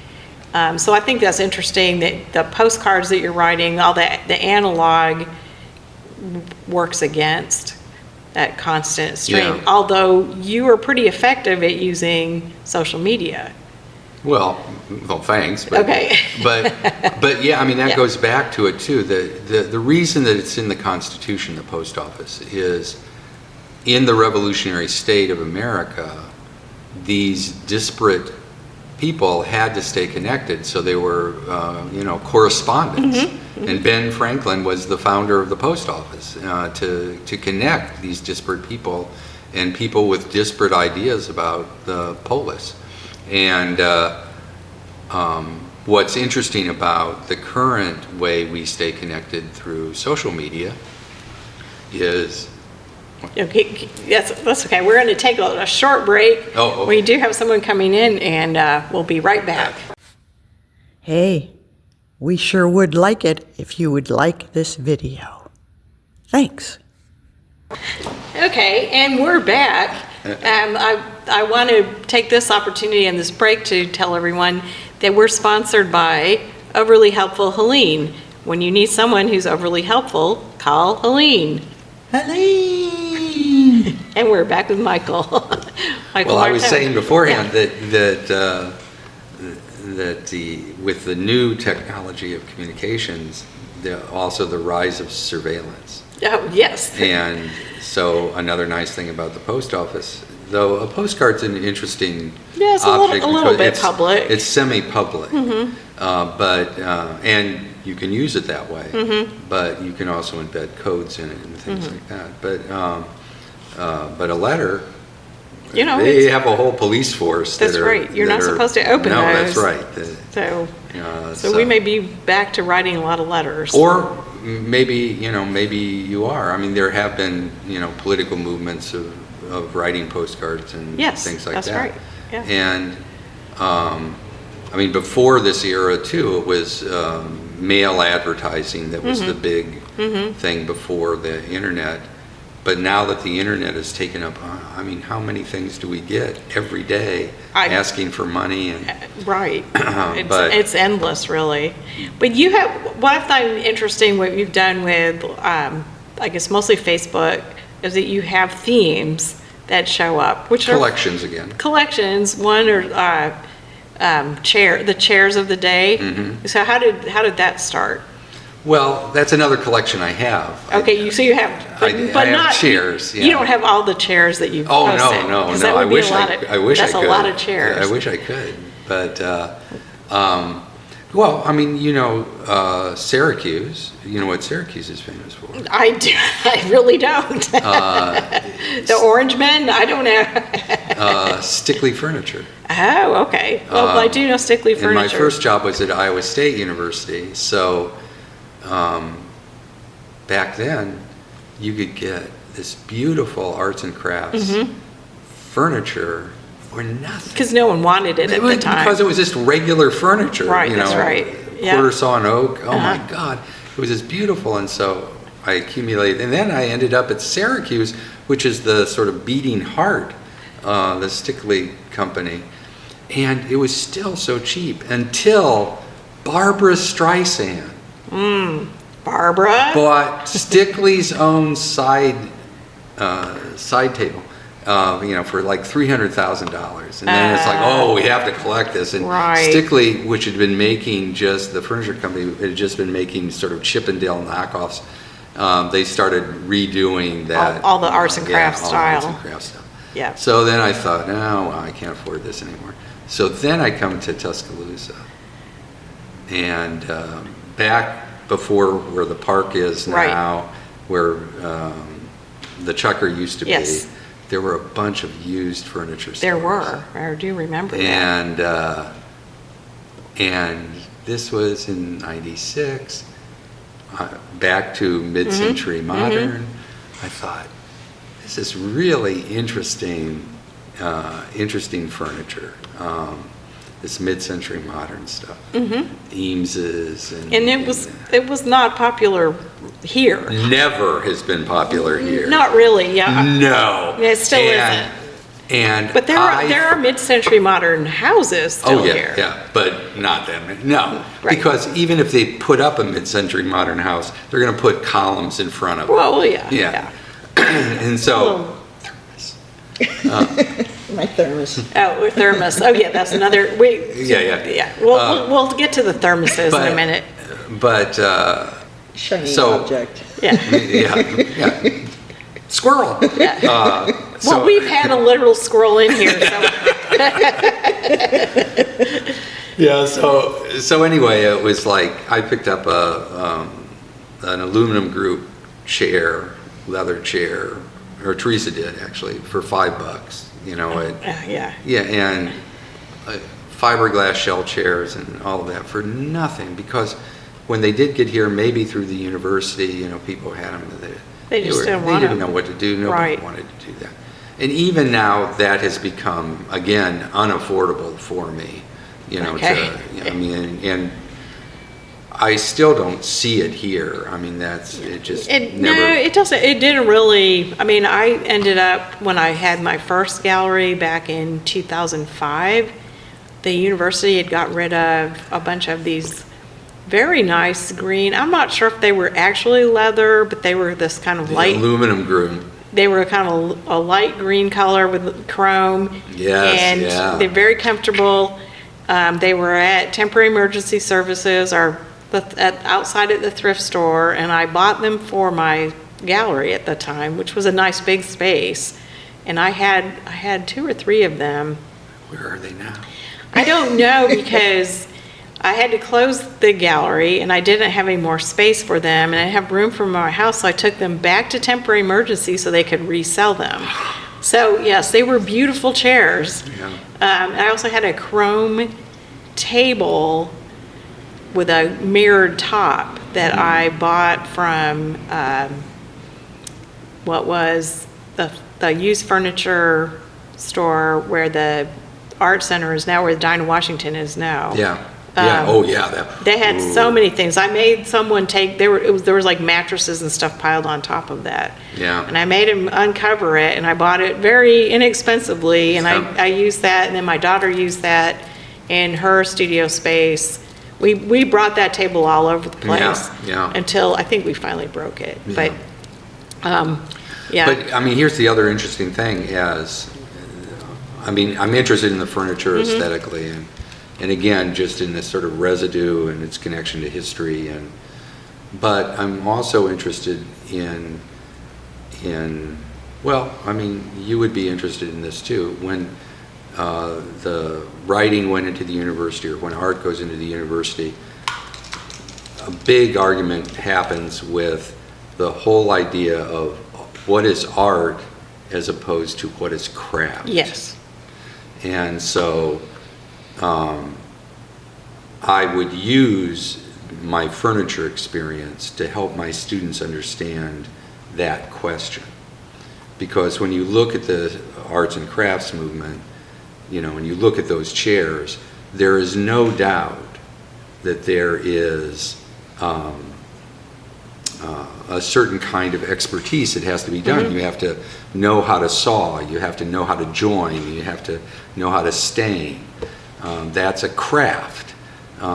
So I think that's interesting that the postcards that you're writing, all the analog works against that constant stream. Yeah. Although you are pretty effective at using social media. Well, thanks. But, Okay. but yeah, that Yeah. goes back to it too. The reason that it's in the Constitution, the post office, is in the revolutionary state of America, these disparate people had to stay connected, so they were, correspondents. And Ben Franklin was the founder of the post office to connect these disparate people and people with disparate ideas about the polis. And what's interesting about the current way we stay connected through social media is... Okay, that's okay. We're going to take a short break. Oh, okay. We do have someone coming in, and we'll be right back. Hey, we sure would like it if you would like this video. Thanks. Okay, and we're back. I want to take this opportunity and this break to tell everyone that we're sponsored by Overly Helpful Helene. When you need someone who's overly helpful, call Helene. Helene! And we're back with Michael. Michael Well, I was Martone. saying beforehand Yeah. that with the new technology of communications, also the rise of surveillance. Oh, yes. And so another nice thing about the post office, though a postcard's an interesting Yeah, it's object. a little bit because public. It's semi-public, and you can use it that way. But you can also embed codes in it and things like that. But a letter, they have a whole police force. That's right. You're not supposed to open no, those. that's right. So we may be back to writing a lot of letters. Or maybe you are. I mean, there have been political movements of writing postcards and things like that's that. right. Yeah. And I mean, before this era too, it was mail advertising that was the big thing before the internet. But now that the internet has taken up, I mean, how many things do we get every day asking for money? And right. It's endless, really. But you have, what I find interesting, what you've done with, I guess mostly Facebook, is that you have themes that show up, which collections again. Collections. One are the chairs of the day. So how did that start? Well, that's another collection I have. Okay, so you have, but I have not chairs. You don't have all the chairs that you've Oh posted. no! 'Cause that would I be wish a lot I of, wish I that's could. a lot of chairs. I wish I could, but well, I mean, Syracuse. You know what Syracuse is famous for? I do. I really don't. The Orange Men. I don't know. Stickley Furniture. Oh, okay. Well, I do know Stickley Furniture. And my first job was at Iowa State University, so back then you could get this beautiful arts and crafts furniture for nothing. Because no one wanted it at the time. Because it was just regular furniture. Right, that's right. Yeah. Quarter sawn oak. Oh my God. It was just beautiful. And so I accumulated. And then I ended up at Syracuse, which is the sort of beating heart, the Stickley company. And it was still so cheap until Barbara Streisand Barbara? bought Stickley's own side table. For like $300,000, and then it's like, oh, we have to collect this. And Right. Stickley, which had been making the furniture company had just been making sort of Chippendale knockoffs. They started redoing that All the arts and crafts all the arts style. and crafts stuff. Yeah. So then I thought, no, I can't afford this anymore. So then I come to Tuscaloosa, and back before where the park is Right. now, where the Chucker used to Yes. be. There were a bunch of used furniture stores. There were. I do remember that. And this was in '96, back to mid-century modern. I thought, this is really interesting furniture. This mid-century modern stuff. Eames's and it was not popular here. never has been popular here. Not really, yeah. No. It still isn't. And But there are mid-century modern houses still here. Yeah, but not that many. No, Right. because even if they put up a mid-century modern house, they're going to put columns in front of it. Well, yeah. Yeah. And so, My thermos. Oh, thermos. Oh, yeah, that's another. Yeah. We'll get to the thermoses in a minute. But Shiny So- object. Yeah. yeah, squirrel. Well, we've had a literal squirrel in here, so Yeah, so anyway, it was like I picked up an aluminum group chair, leather chair, or Teresa did actually, for $5. You know, Yeah. yeah, and fiberglass shell chairs and all of that for nothing, because when they did get here, maybe through the university, you know, people had them. They just didn't They want didn't them. know what to do. Nobody Right. wanted to do that. And even now, that has become, again, unaffordable for me. You know, Okay. I mean, and I still don't see it here. I mean, it just No, never. it doesn't, it didn't really, I mean, I ended up, when I had my first gallery back in 2005, the university had got rid of a bunch of these very nice green, I'm not sure if they were actually leather, but they were this kind of light, Aluminum group. they were kind of a light green color with chrome. Yes, And yeah. they're very comfortable. They were at Temporary Emergency Services or outside at the thrift store, and I bought them for my gallery at the time, which was a nice big space. And I had 2 or 3 of them. Where are they now? I don't know, because I had to close the gallery and I didn't have any more space for them, and I didn't have room for my house, so I took them back to Temporary Emergency so they could resell them. So yes, they were beautiful chairs. Yeah. I also had a chrome table with a mirrored top that I bought from what was the used furniture store where the art center is now, where the Dinah Washington is now. Yeah. Yeah. Oh, yeah. They had Ooh. so many things. I made someone take, there was like mattresses and stuff piled on top of that. Yeah. And I made him uncover it, and I bought it very inexpensively, and Yeah. I used that, and then my daughter used that in her studio space. We brought that table all over the place. Yeah. Until I think we finally broke it. Yeah. But, yeah. But, I mean, here's the other interesting thing is, I mean, I'm interested in the furniture Mm-hmm. aesthetically, and again, just in this sort of residue and its connection to history, but I'm also interested in, well, I mean, you would be interested in this too, when the writing went into the university, or when art goes into the university, a big argument happens with the whole idea of what is art as opposed to what is craft. Yes. And so I would use my furniture experience to help my students understand that question. Because when you look at the arts and crafts movement, you know, when you look at those chairs, there is no doubt that there is a certain kind of expertise that has to be done. Mm-hmm. You have to know how to saw, you have to know how to join, you have to know how to stain. That's a craft. You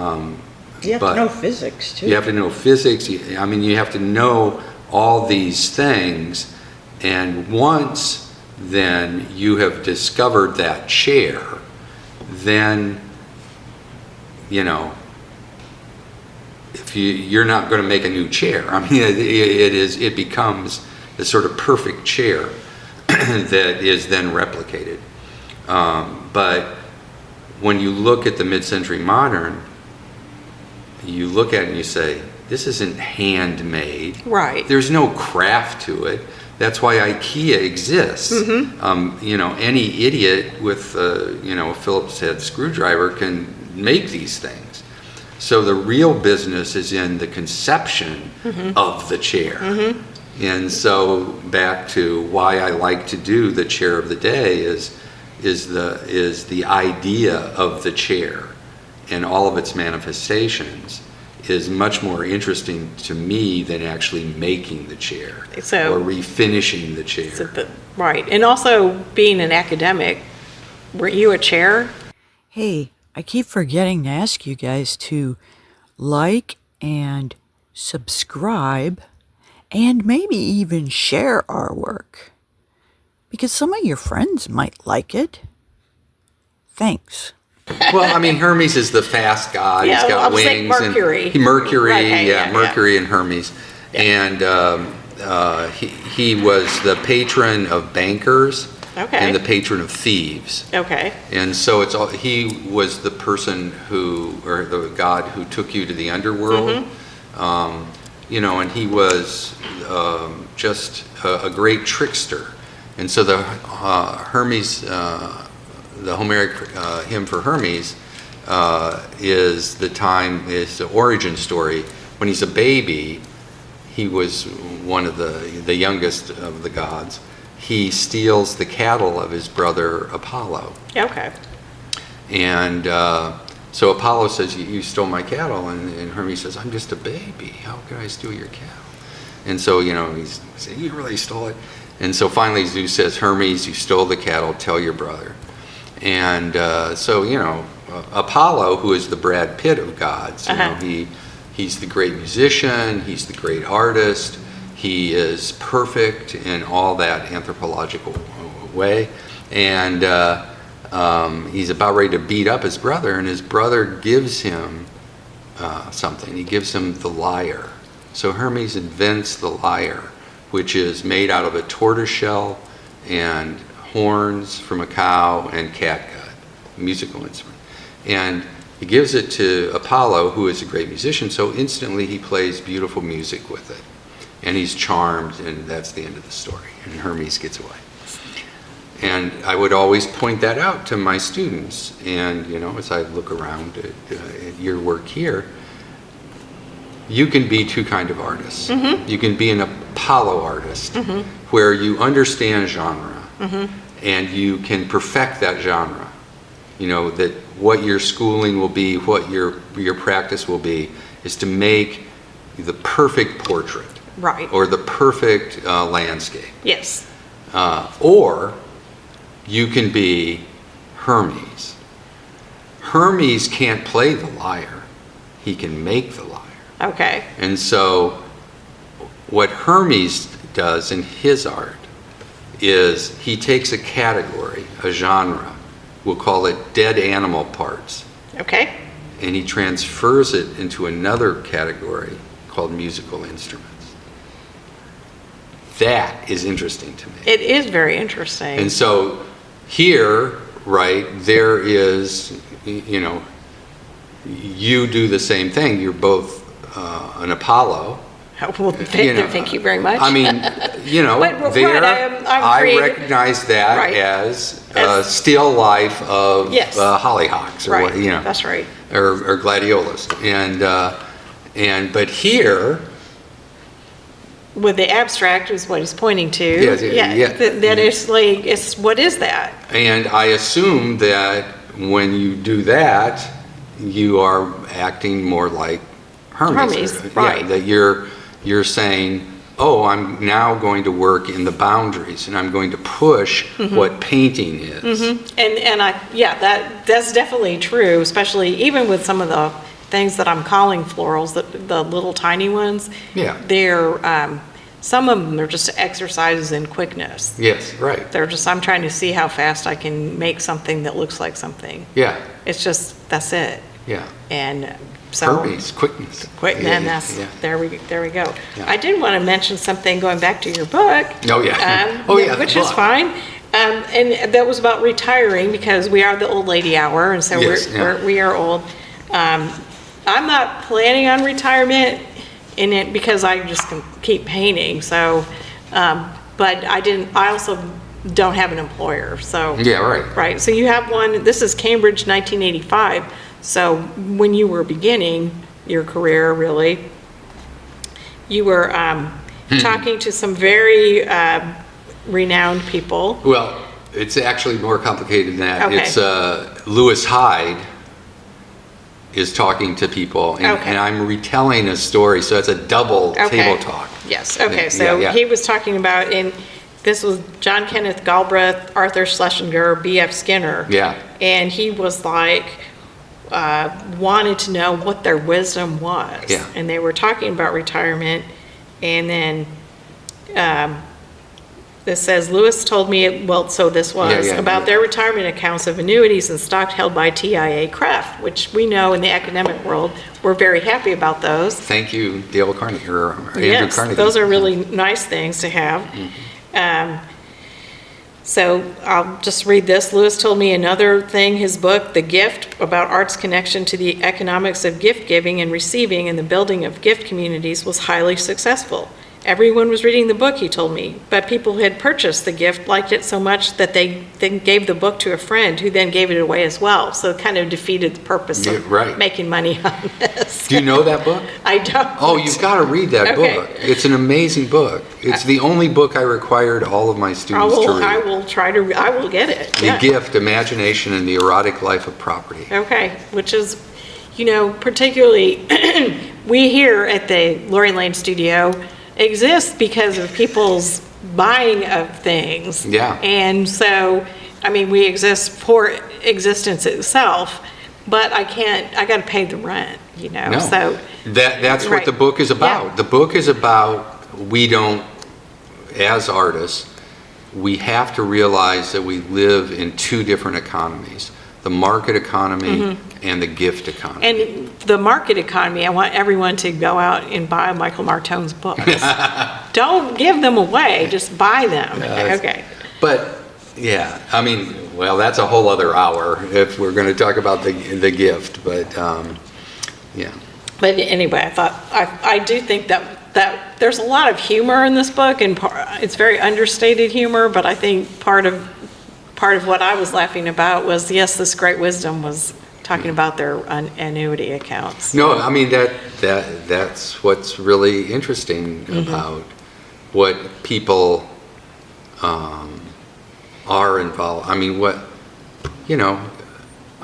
have But to know physics, too. you have to know physics. I mean, you have to know all these things. And once then you have discovered that chair, then, you know, if you're not going to make a new chair. I mean, it becomes the sort of perfect chair that is then replicated. But when you look at the mid-century modern, you look at it and you say, this isn't handmade. Right. There's no craft to it. That's why IKEA exists. Mm-hmm. You know, any idiot with you know, a Phillips head screwdriver can make these things. So the real business is in the conception of the chair. Mm-hmm. And so back to why I like to do the chair of the day is the idea of the chair and all of its manifestations is much more interesting to me than actually making the chair So- or refinishing the chair. Right. And also being an academic, were you a chair? Hey, I keep forgetting to ask you guys to like and subscribe and maybe even share our work, because some of your friends might like it. Thanks. Well, I mean, Hermes is the fast god. Yeah, He's got I was wings. like Mercury. And Mercury, Okay, yeah, yeah, Mercury and Hermes. And he was the patron of bankers Okay. and the patron of thieves. Okay. And so he was the person who, or the god who took you to the underworld. And he was just a great trickster. And so the Hermes, the Homeric hymn for Hermes is the origin story. When he's a baby, he was one of the youngest of the gods. He steals the cattle of his brother Apollo. Okay. And so Apollo says, you stole my cattle. And Hermes says, I'm just a baby. How can I steal your cattle? And so, he's saying, you really stole it. And so finally Zeus says, Hermes, you stole the cattle, tell your brother. And Apollo, who is the Brad Pitt of gods, he's the great musician, he's the great artist, he is perfect in all that anthropological way. And he's about ready to beat up his brother, and his brother gives him something. He gives him the lyre. So Hermes invents the lyre, which is made out of a tortoiseshell and horns from a cow and catgut, a musical instrument. And he gives it to Apollo, who is a great musician, so instantly he plays beautiful music with it. And he's charmed, and that's the end of the story. And Hermes gets away. And I would always point that out to my students. And, as I look around at your work here, you can be two kind of artists. You can be an Apollo artist, where you understand genre, and you can perfect that genre. That what your schooling will be, what your practice will be, is to make the perfect portrait. Right. Or the perfect landscape. Yes. Or you can be Hermes. Hermes can't play the lyre. He can make the lyre. Okay. And so what Hermes does in his art is he takes a category, a genre, we'll call it dead animal parts, Okay. and he transfers it into another category called musical instruments. That is interesting to me. It is very interesting. And so here, right, there is, you do the same thing. You're both an Apollo. Well, thank you very much. I mean, Right, there, I'm I creative. recognize that Right. as still life of Yes. hollyhocks, or Right. what, That's right. or gladiolas, but here. With the abstract is what he's pointing to. Yes, yeah. That is like, what is that? And I assume that when you do that, you are acting more like Hermes. Hermes, right. Yeah, that you're saying, oh, I'm now going to work in the boundaries, and I'm going to push what painting is. And that's definitely true, especially even with some of the things that I'm calling florals, the little tiny ones. Yeah. They're, some of them are just exercises in quickness. Yes, right. I'm trying to see how fast I can make something that looks like something. Yeah, It's just, that's it. yeah. And so. Hermes, quickness. Quick, Yeah, and that's, yeah. there we go. Yeah. I did want to mention something going back to your book. Oh, yeah. Oh, yeah, the Which is book. fine. And that was about retiring, because we are the old lady hour, and so Yes, yeah. we are old. I'm not planning on retirement in it because I just can keep painting, so, but I also don't have an employer, so. Yeah, right. Right, so you have one, this is Cambridge 1985, so when you were beginning your career, really, you were talking to some very renowned people. Well, it's actually more complicated than that. Okay. It's Lewis Hyde is talking to people, and, Okay. and I'm retelling a story, so it's a double table talk. Yes, okay, so Yeah. he was talking about, and this was John Kenneth Galbraith, Arthur Schlesinger, B.F. Skinner. Yeah. And he was like, wanted to know what their wisdom was. Yeah. And they were talking about retirement, and then this says, Lewis told me, about their retirement accounts of annuities and stock held by TIA Kraft, which we know in the academic world, we're very happy about those. Thank you, Dale Carnegie, or Andrew Yes, Carnegie. those are really nice things to have. So I'll just read this. Lewis told me another thing, his book, The Gift, about art's connection to the economics of gift giving and receiving and the building of gift communities, was highly successful. Everyone was reading the book, he told me, but people who had purchased the gift liked it so much that they then gave the book to a friend who then gave it away as well. So it kind of defeated the purpose of making money on this. Do you know that book? I don't. Oh, you've got to read that Okay. book. It's an amazing book. It's the only book I required all of my students to read. I will try to, I will get it. The Gift, Imagination, and the Erotic Life of Property. Okay, which is, particularly, we here at the Lorrie Lane Studio exist because of people's buying of things. Yeah. And so, we exist for existence itself, but I got to pay the rent, No. so. That's what Right. the book is about. Yeah. The book is about, we don't, as artists, we have to realize that we live in two different economies, the market economy and the gift economy. And the market economy, I want everyone to go out and buy Michael Martone's books. Don't give them away, just buy them. Okay. But, yeah, well, that's a whole other hour if we're going to talk about the gift, but, yeah. But anyway, I do think that there's a lot of humor in this book, and it's very understated humor, but I think part of what I was laughing about was, yes, this great wisdom was talking about their annuity accounts. No, that's what's really interesting about what people are involved.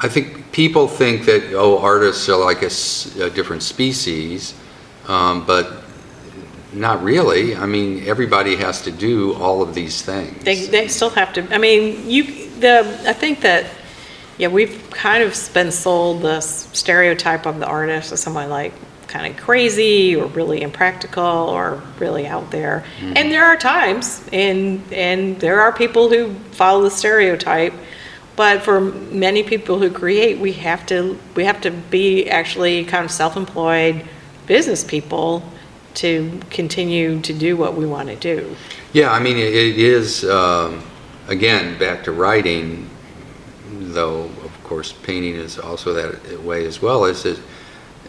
I think people think that, artists are like a different species, but not really. Everybody has to do all of these things. They still have to. I think that, we've kind of been sold this stereotype of the artist as someone like kind of crazy or really impractical or really out there. And there are times, and there are people who follow the stereotype. But for many people who create, we have to be actually kind of self-employed business people to continue to do what we want to do. Yeah, it is, again, back to writing, though, of course, painting is also that way as well, is that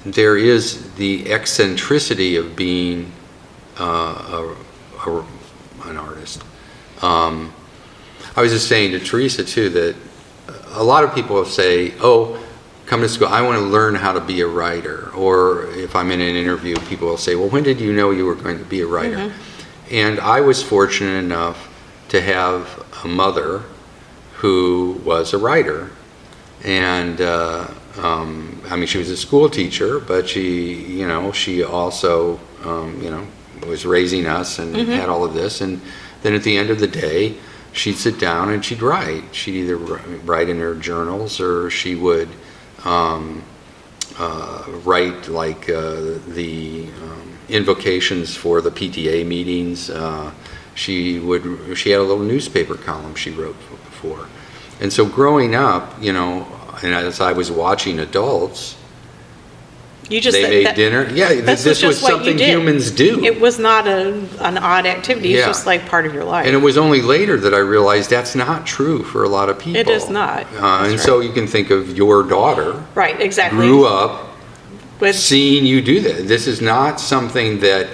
there is the eccentricity of being an artist. I was just saying to Teresa, too, that a lot of people say, come to school, I want to learn how to be a writer. Or if I'm in an interview, people will say, well, when did you know you were going to be a writer? And I was fortunate enough to have a mother who was a writer. And, she was a school teacher, but she also, was raising us and had all of this. And then at the end of the day, she'd sit down and she'd write. She'd either write in her journals, or she would write like the invocations for the PTA meetings. She had a little newspaper column she wrote before. And so growing up, and as I was watching adults, they made dinner. Yeah, this was something humans do. It was not an odd activity. It's just like part of your life. And it was only later that I realized that's not true for a lot of people. It is not. And so you can think of your daughter. Right, exactly. Grew up with seeing you do that. This is not something that,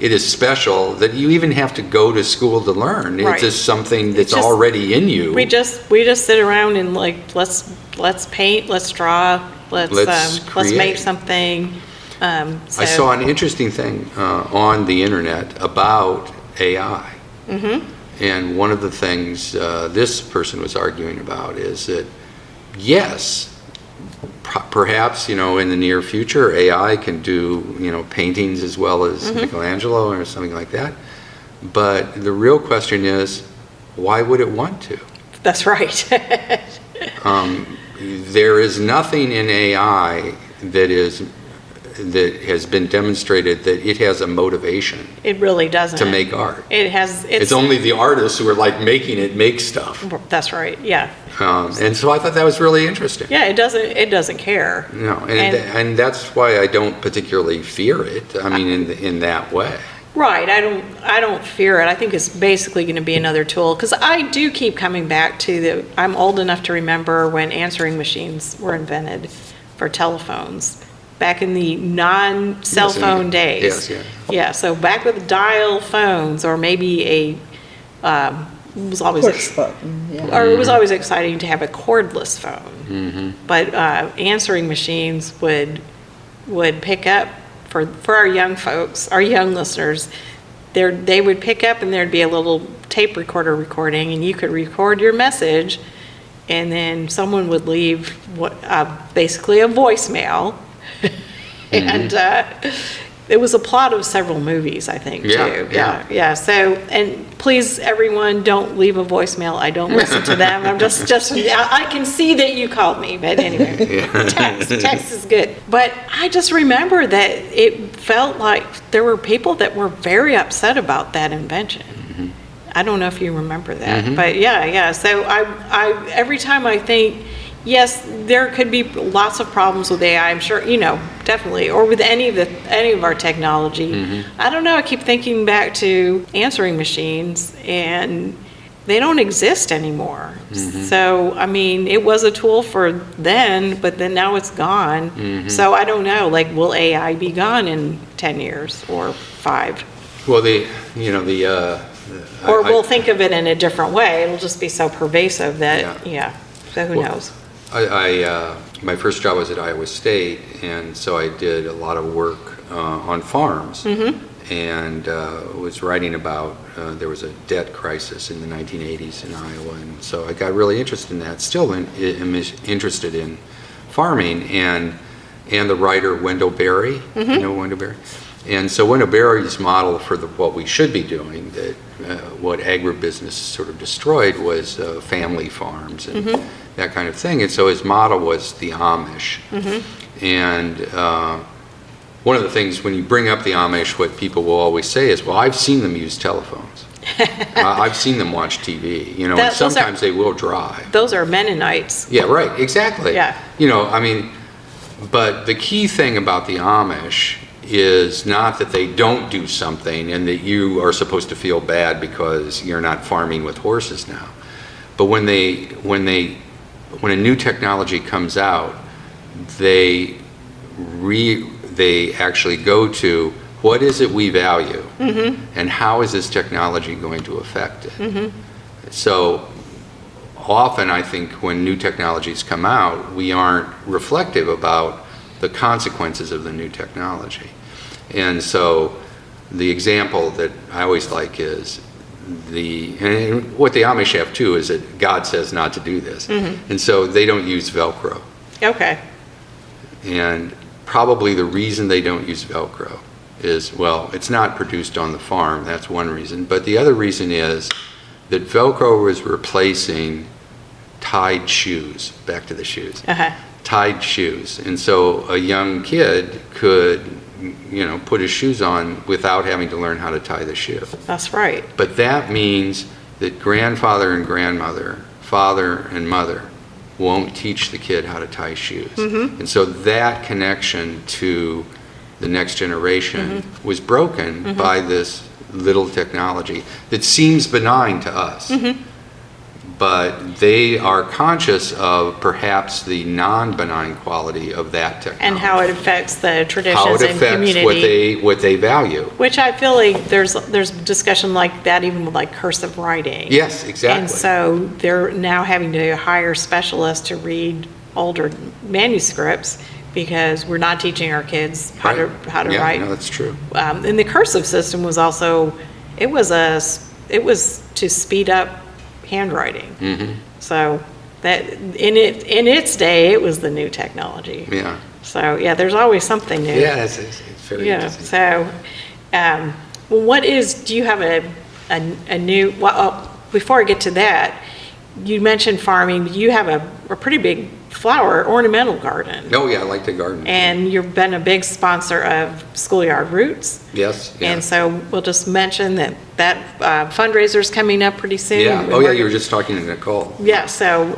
it is special, that you even have to go to school to learn. Right. It's just something that's already in you. We just sit around and let's paint, let's draw, let's make something. I saw an interesting thing on the internet about AI. And one of the things this person was arguing about is that, yes, perhaps, in the near future, AI can do, paintings as well as Michelangelo or something like that. But the real question is, why would it want to? That's right. There is nothing in AI that has been demonstrated that it has a motivation. It really doesn't. To make art. It's only the artists who are making it make stuff. That's right. Yeah. And so I thought that was really interesting. Yeah, it doesn't care. No, and that's why I don't particularly fear it. In that way. Right, I don't fear it. I think it's basically going to be another tool, because I do keep coming back to I'm old enough to remember when answering machines were invented for telephones, back in the non-cell Yes, phone days. yes, yeah. Yeah, so back with dial phones, or maybe it was always Push button, yeah. or it was always exciting to have a cordless phone. But answering machines would pick up for our young folks, our young listeners. They would pick up, and there'd be a little tape recorder recording, and you could record your message, and then someone would leave basically a voicemail. And it was a plot of several movies, I think, too. Yeah. So, and please, everyone, don't leave a voicemail. I don't listen to them. I'm just I can see that you called me, but anyway, text is good. But I just remember that it felt like there were people that were very upset about that invention. I don't know if you remember that, but yeah. So I every time I think, yes, there could be lots of problems with AI, I'm sure, definitely, or with any of our technology. I don't know, I keep thinking back to answering machines, and they don't exist anymore. So, I mean, it was a tool for then, but then now it's gone. So I don't know, like, will AI be gone in 10 years or 5? Well, Or we'll think of it in a different way. It'll just be so pervasive that, so who knows? My first job was at Iowa State, and so I did a lot of work on farms, and was writing about, there was a debt crisis in the 1980s in Iowa, and so I got really interested in that. Still am interested in farming, and the writer Wendell Berry, you know Wendell Berry? And so Wendell Berry's model for what we should be doing, that what agribusiness sort of destroyed, was family farms and that kind of thing. And so his model was the Amish. And one of the things when you bring up the Amish, what people will always say is, well, I've seen them use telephones. I've seen them watch TV, and sometimes they will drive. Those are Mennonites. Yeah, right, exactly. Yeah. But the key thing about the Amish is not that they don't do something and that you are supposed to feel bad because you're not farming with horses now. But when a new technology comes out, they actually go to, what is it we value, and how is this technology going to affect it? So often I think when new technologies come out, we aren't reflective about the consequences of the new technology. And so the example that I always like is and what the Amish have too is that God says not to do this. And so they don't use Velcro. Okay. And probably the reason they don't use Velcro is, well, it's not produced on the farm. That's one reason. But the other reason is that Velcro was replacing tied shoes. Back to the shoes. Tied shoes. And so a young kid could, put his shoes on without having to learn how to tie the shoe. That's right. But that means that grandfather and grandmother, father and mother, won't teach the kid how to tie shoes. And so that connection to the next generation was broken by this little technology that seems benign to us. But they are conscious of perhaps the non-benign quality of that technology. And how it affects the traditions how it and affects community. what they value. Which I feel like there's discussion like that even with like cursive writing. Yes, exactly. And so they're now having to hire specialists to read older manuscripts because we're not teaching our kids how to write. Yeah, no, that's true. And the cursive system was also, it was to speed up handwriting. So that in its day, it was the new technology. Yeah. So yeah, there's always something new. Yeah, it's very interesting. So, do you have a new, before I get to that, you mentioned farming, you have a pretty big flower ornamental garden. Oh yeah, I like to garden. And you've been a big sponsor of Schoolyard Roots. Yes. Yeah. And so we'll just mention that fundraiser's coming up pretty soon. Yeah. Oh yeah, you were just talking to Nicole. Yeah. So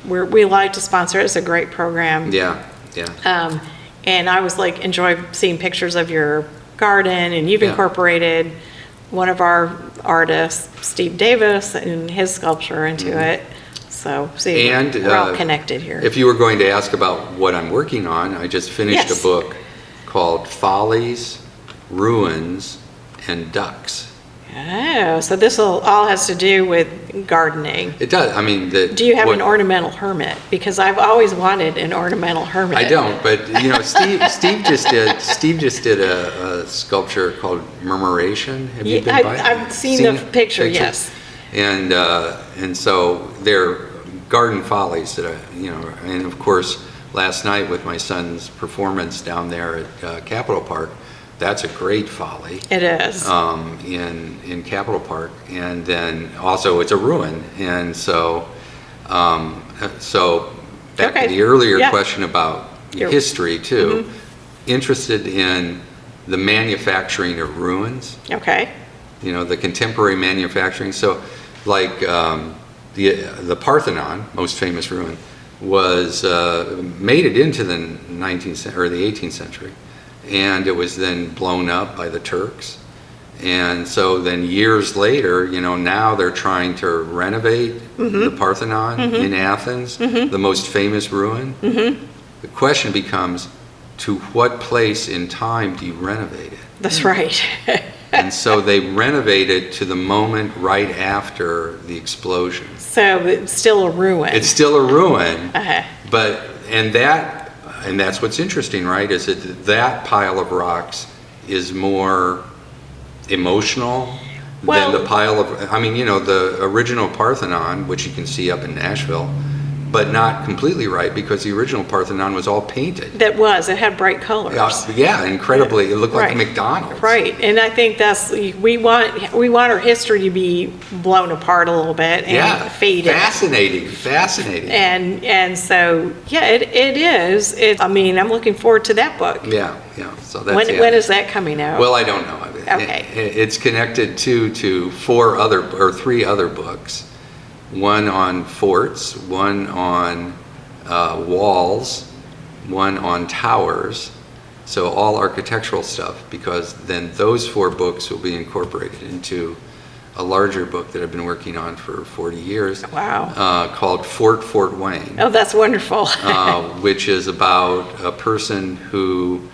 we like to sponsor it. It's a great program. Yeah. Yeah. And I was enjoy seeing pictures of your garden, and you've Yeah. incorporated one of our artists, Steve Davis, and his sculpture into it. So, see, And we're all connected here. if you were going to ask about what I'm working on, I just finished Yes. a book called Follies, Ruins, and Ducks. Oh, so this all has to do with gardening. It does. I mean, Do you have an ornamental hermit? Because I've always wanted an ornamental hermit. I don't, but Steve just did a sculpture called Murmuration. Have you been by it? I've seen the picture, yes. And so they're garden follies that and of course last night with my son's performance down there at Capitol Park, that's a great folly. It is. In Capitol Park, and then also it's a ruin, and so back Okay. to the earlier Yeah. question about history too. Interested in the manufacturing of ruins. Okay. The contemporary manufacturing. So, like the Parthenon, most famous ruin, was made it into the 19th or the 18th century, and it was then blown up by the Turks. And so then years later, now they're trying to renovate the Parthenon in Athens, the most famous ruin. The question becomes, to what place in time do you renovate it? That's right. And so they renovate it to the moment right after the explosion. So it's still a ruin. It's still a ruin, Uh-huh. and that's what's interesting, right? Is that pile of rocks is more emotional than the pile of, the original Parthenon, which you can see up in Nashville, but not completely right, because the original Parthenon was all painted. It had bright colors. Yeah, incredibly. It looked like Right. McDonald's. Right, and I think we want our history to be blown apart a little bit and faded. Fascinating. And so it is. I'm looking forward to that book. Yeah. So that's When is that coming out? Well, I don't know. Okay. It's connected to three other books. One on forts, one on walls, one on towers. So all architectural stuff, because then those 4 books will be incorporated into a larger book that I've been working on for 40 years. Wow. Called Fort Wayne. Oh, that's wonderful. Which is about a person who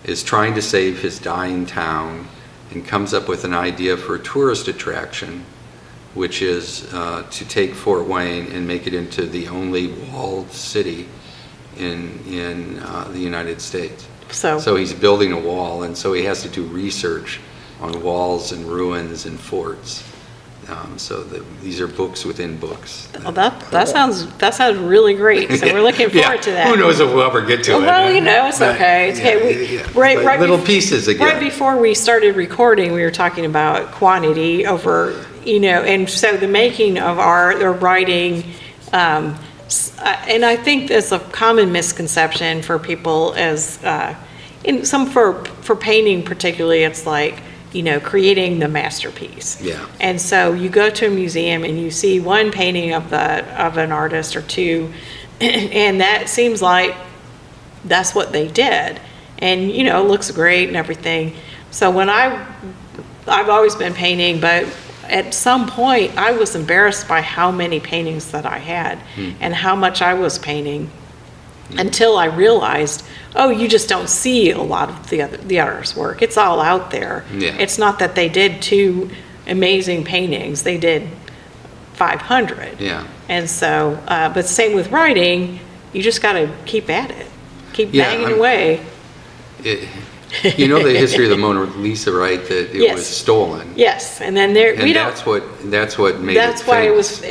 is trying to save his dying town and comes up with an idea for a tourist attraction, which is to take Fort Wayne and make it into the only walled city in the United States. So he's building a wall, and so he has to do research on walls and ruins and forts. These are books within books. Well, that sounds really great. So we're looking forward to that. Who knows if we'll ever get to it? Well, it's okay. It's okay. Right. Little pieces again. Right before we started recording, we were talking about quantity over, and so the making of art or writing, and I think there's a common misconception for people for painting particularly, it's like, creating the masterpiece. Yeah. And so you go to a museum and you see one painting of an artist or two, and that seems like that's what they did. And, it looks great and everything. So when I've always been painting, but at some point I was embarrassed by how many paintings that I had and how much I was painting. Until I realized, you just don't see a lot of the artist's work. It's all out there. Yeah. It's not that they did 2 amazing paintings. They did 500. Yeah. And so, but same with writing, you just got to keep at it. Keep banging away. The history of the Mona Lisa, right? That it was stolen. Yes, and then That's what made it famous. why it was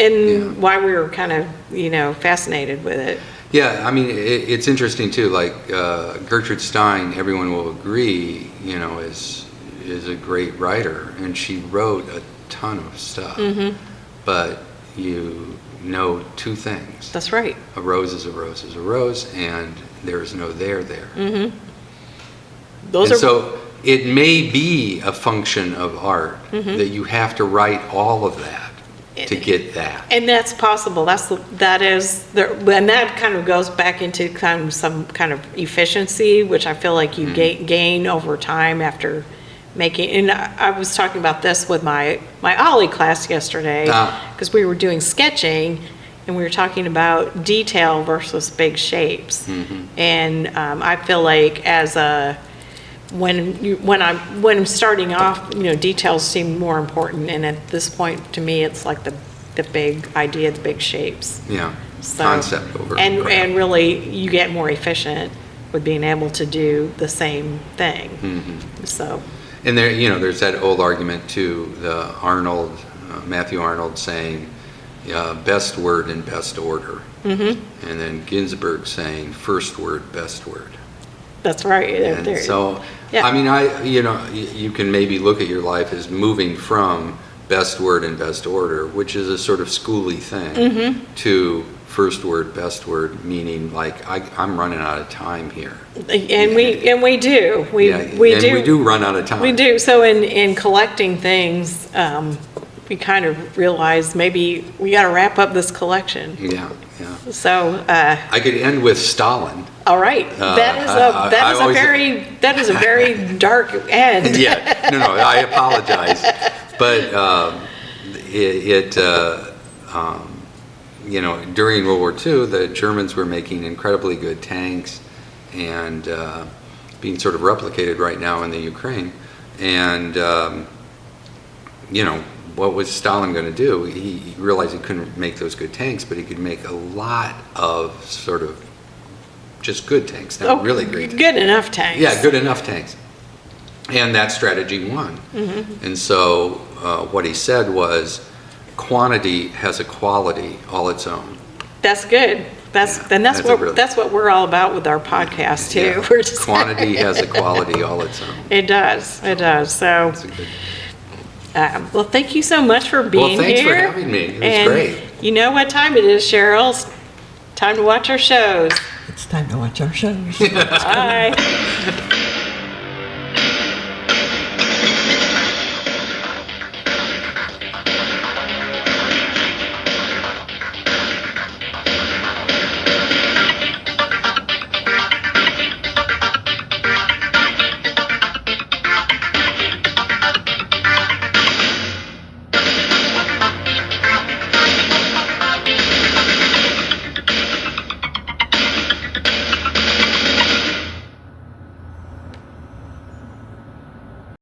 why we were kind of, fascinated with it. Yeah, it's interesting too. Like Gertrude Stein, everyone will agree, is a great writer, and she wrote a ton of stuff. Mm-hmm. But 2 things. That's right. A rose is a rose is a rose, and there is no there. Mm-hmm. So it may be a function of art that you have to write all of that to get that. And that's possible. And that kind of goes back into kind of some kind of efficiency, which I feel like you gain over time after making, and I was talking about this with my Ollie class yesterday, because we were doing sketching, and we were talking about detail versus big shapes. And I feel like when I'm starting off, details seem more important, and at this point, to me, it's like the big idea, the big shapes. Yeah, So, concept over. and really, you get more efficient with being able to do the same thing. So, And there, there's that old argument too, the Matthew Arnold saying, best word in best order. And then Ginsberg saying, first word, best word. that's right. And so, Yeah. I mean, you can maybe look at your life as moving from best word and best order, which is a sort of schooly thing, to first word, best word, meaning like I'm running out of time here. And we do. We do run out of time. We do. So in collecting things, we kind of realize maybe we got to wrap up this collection. Yeah. So I could end with Stalin. all right, that is a very dark end. Yeah, no, I apologize, but during World War II, the Germans were making incredibly good tanks, and being sort of replicated right now in the Ukraine, and what was Stalin going to do? He realized he couldn't make those good tanks, but he could make a lot of sort of just good tanks, not really great tanks. Good enough tanks. Yeah, good enough tanks. And that strategy won. And so what he said was, quantity has a quality all its own. That's good. That's what we're all about with our podcast too. Yeah. We're just Quantity has a quality all its own. It does. It does. So, That's a good. well, thank you so much for being Well, thanks here. for having me. It was and great. You know what time it is, Cheryl? It's time to watch our shows. It's time to watch our shows. Bye.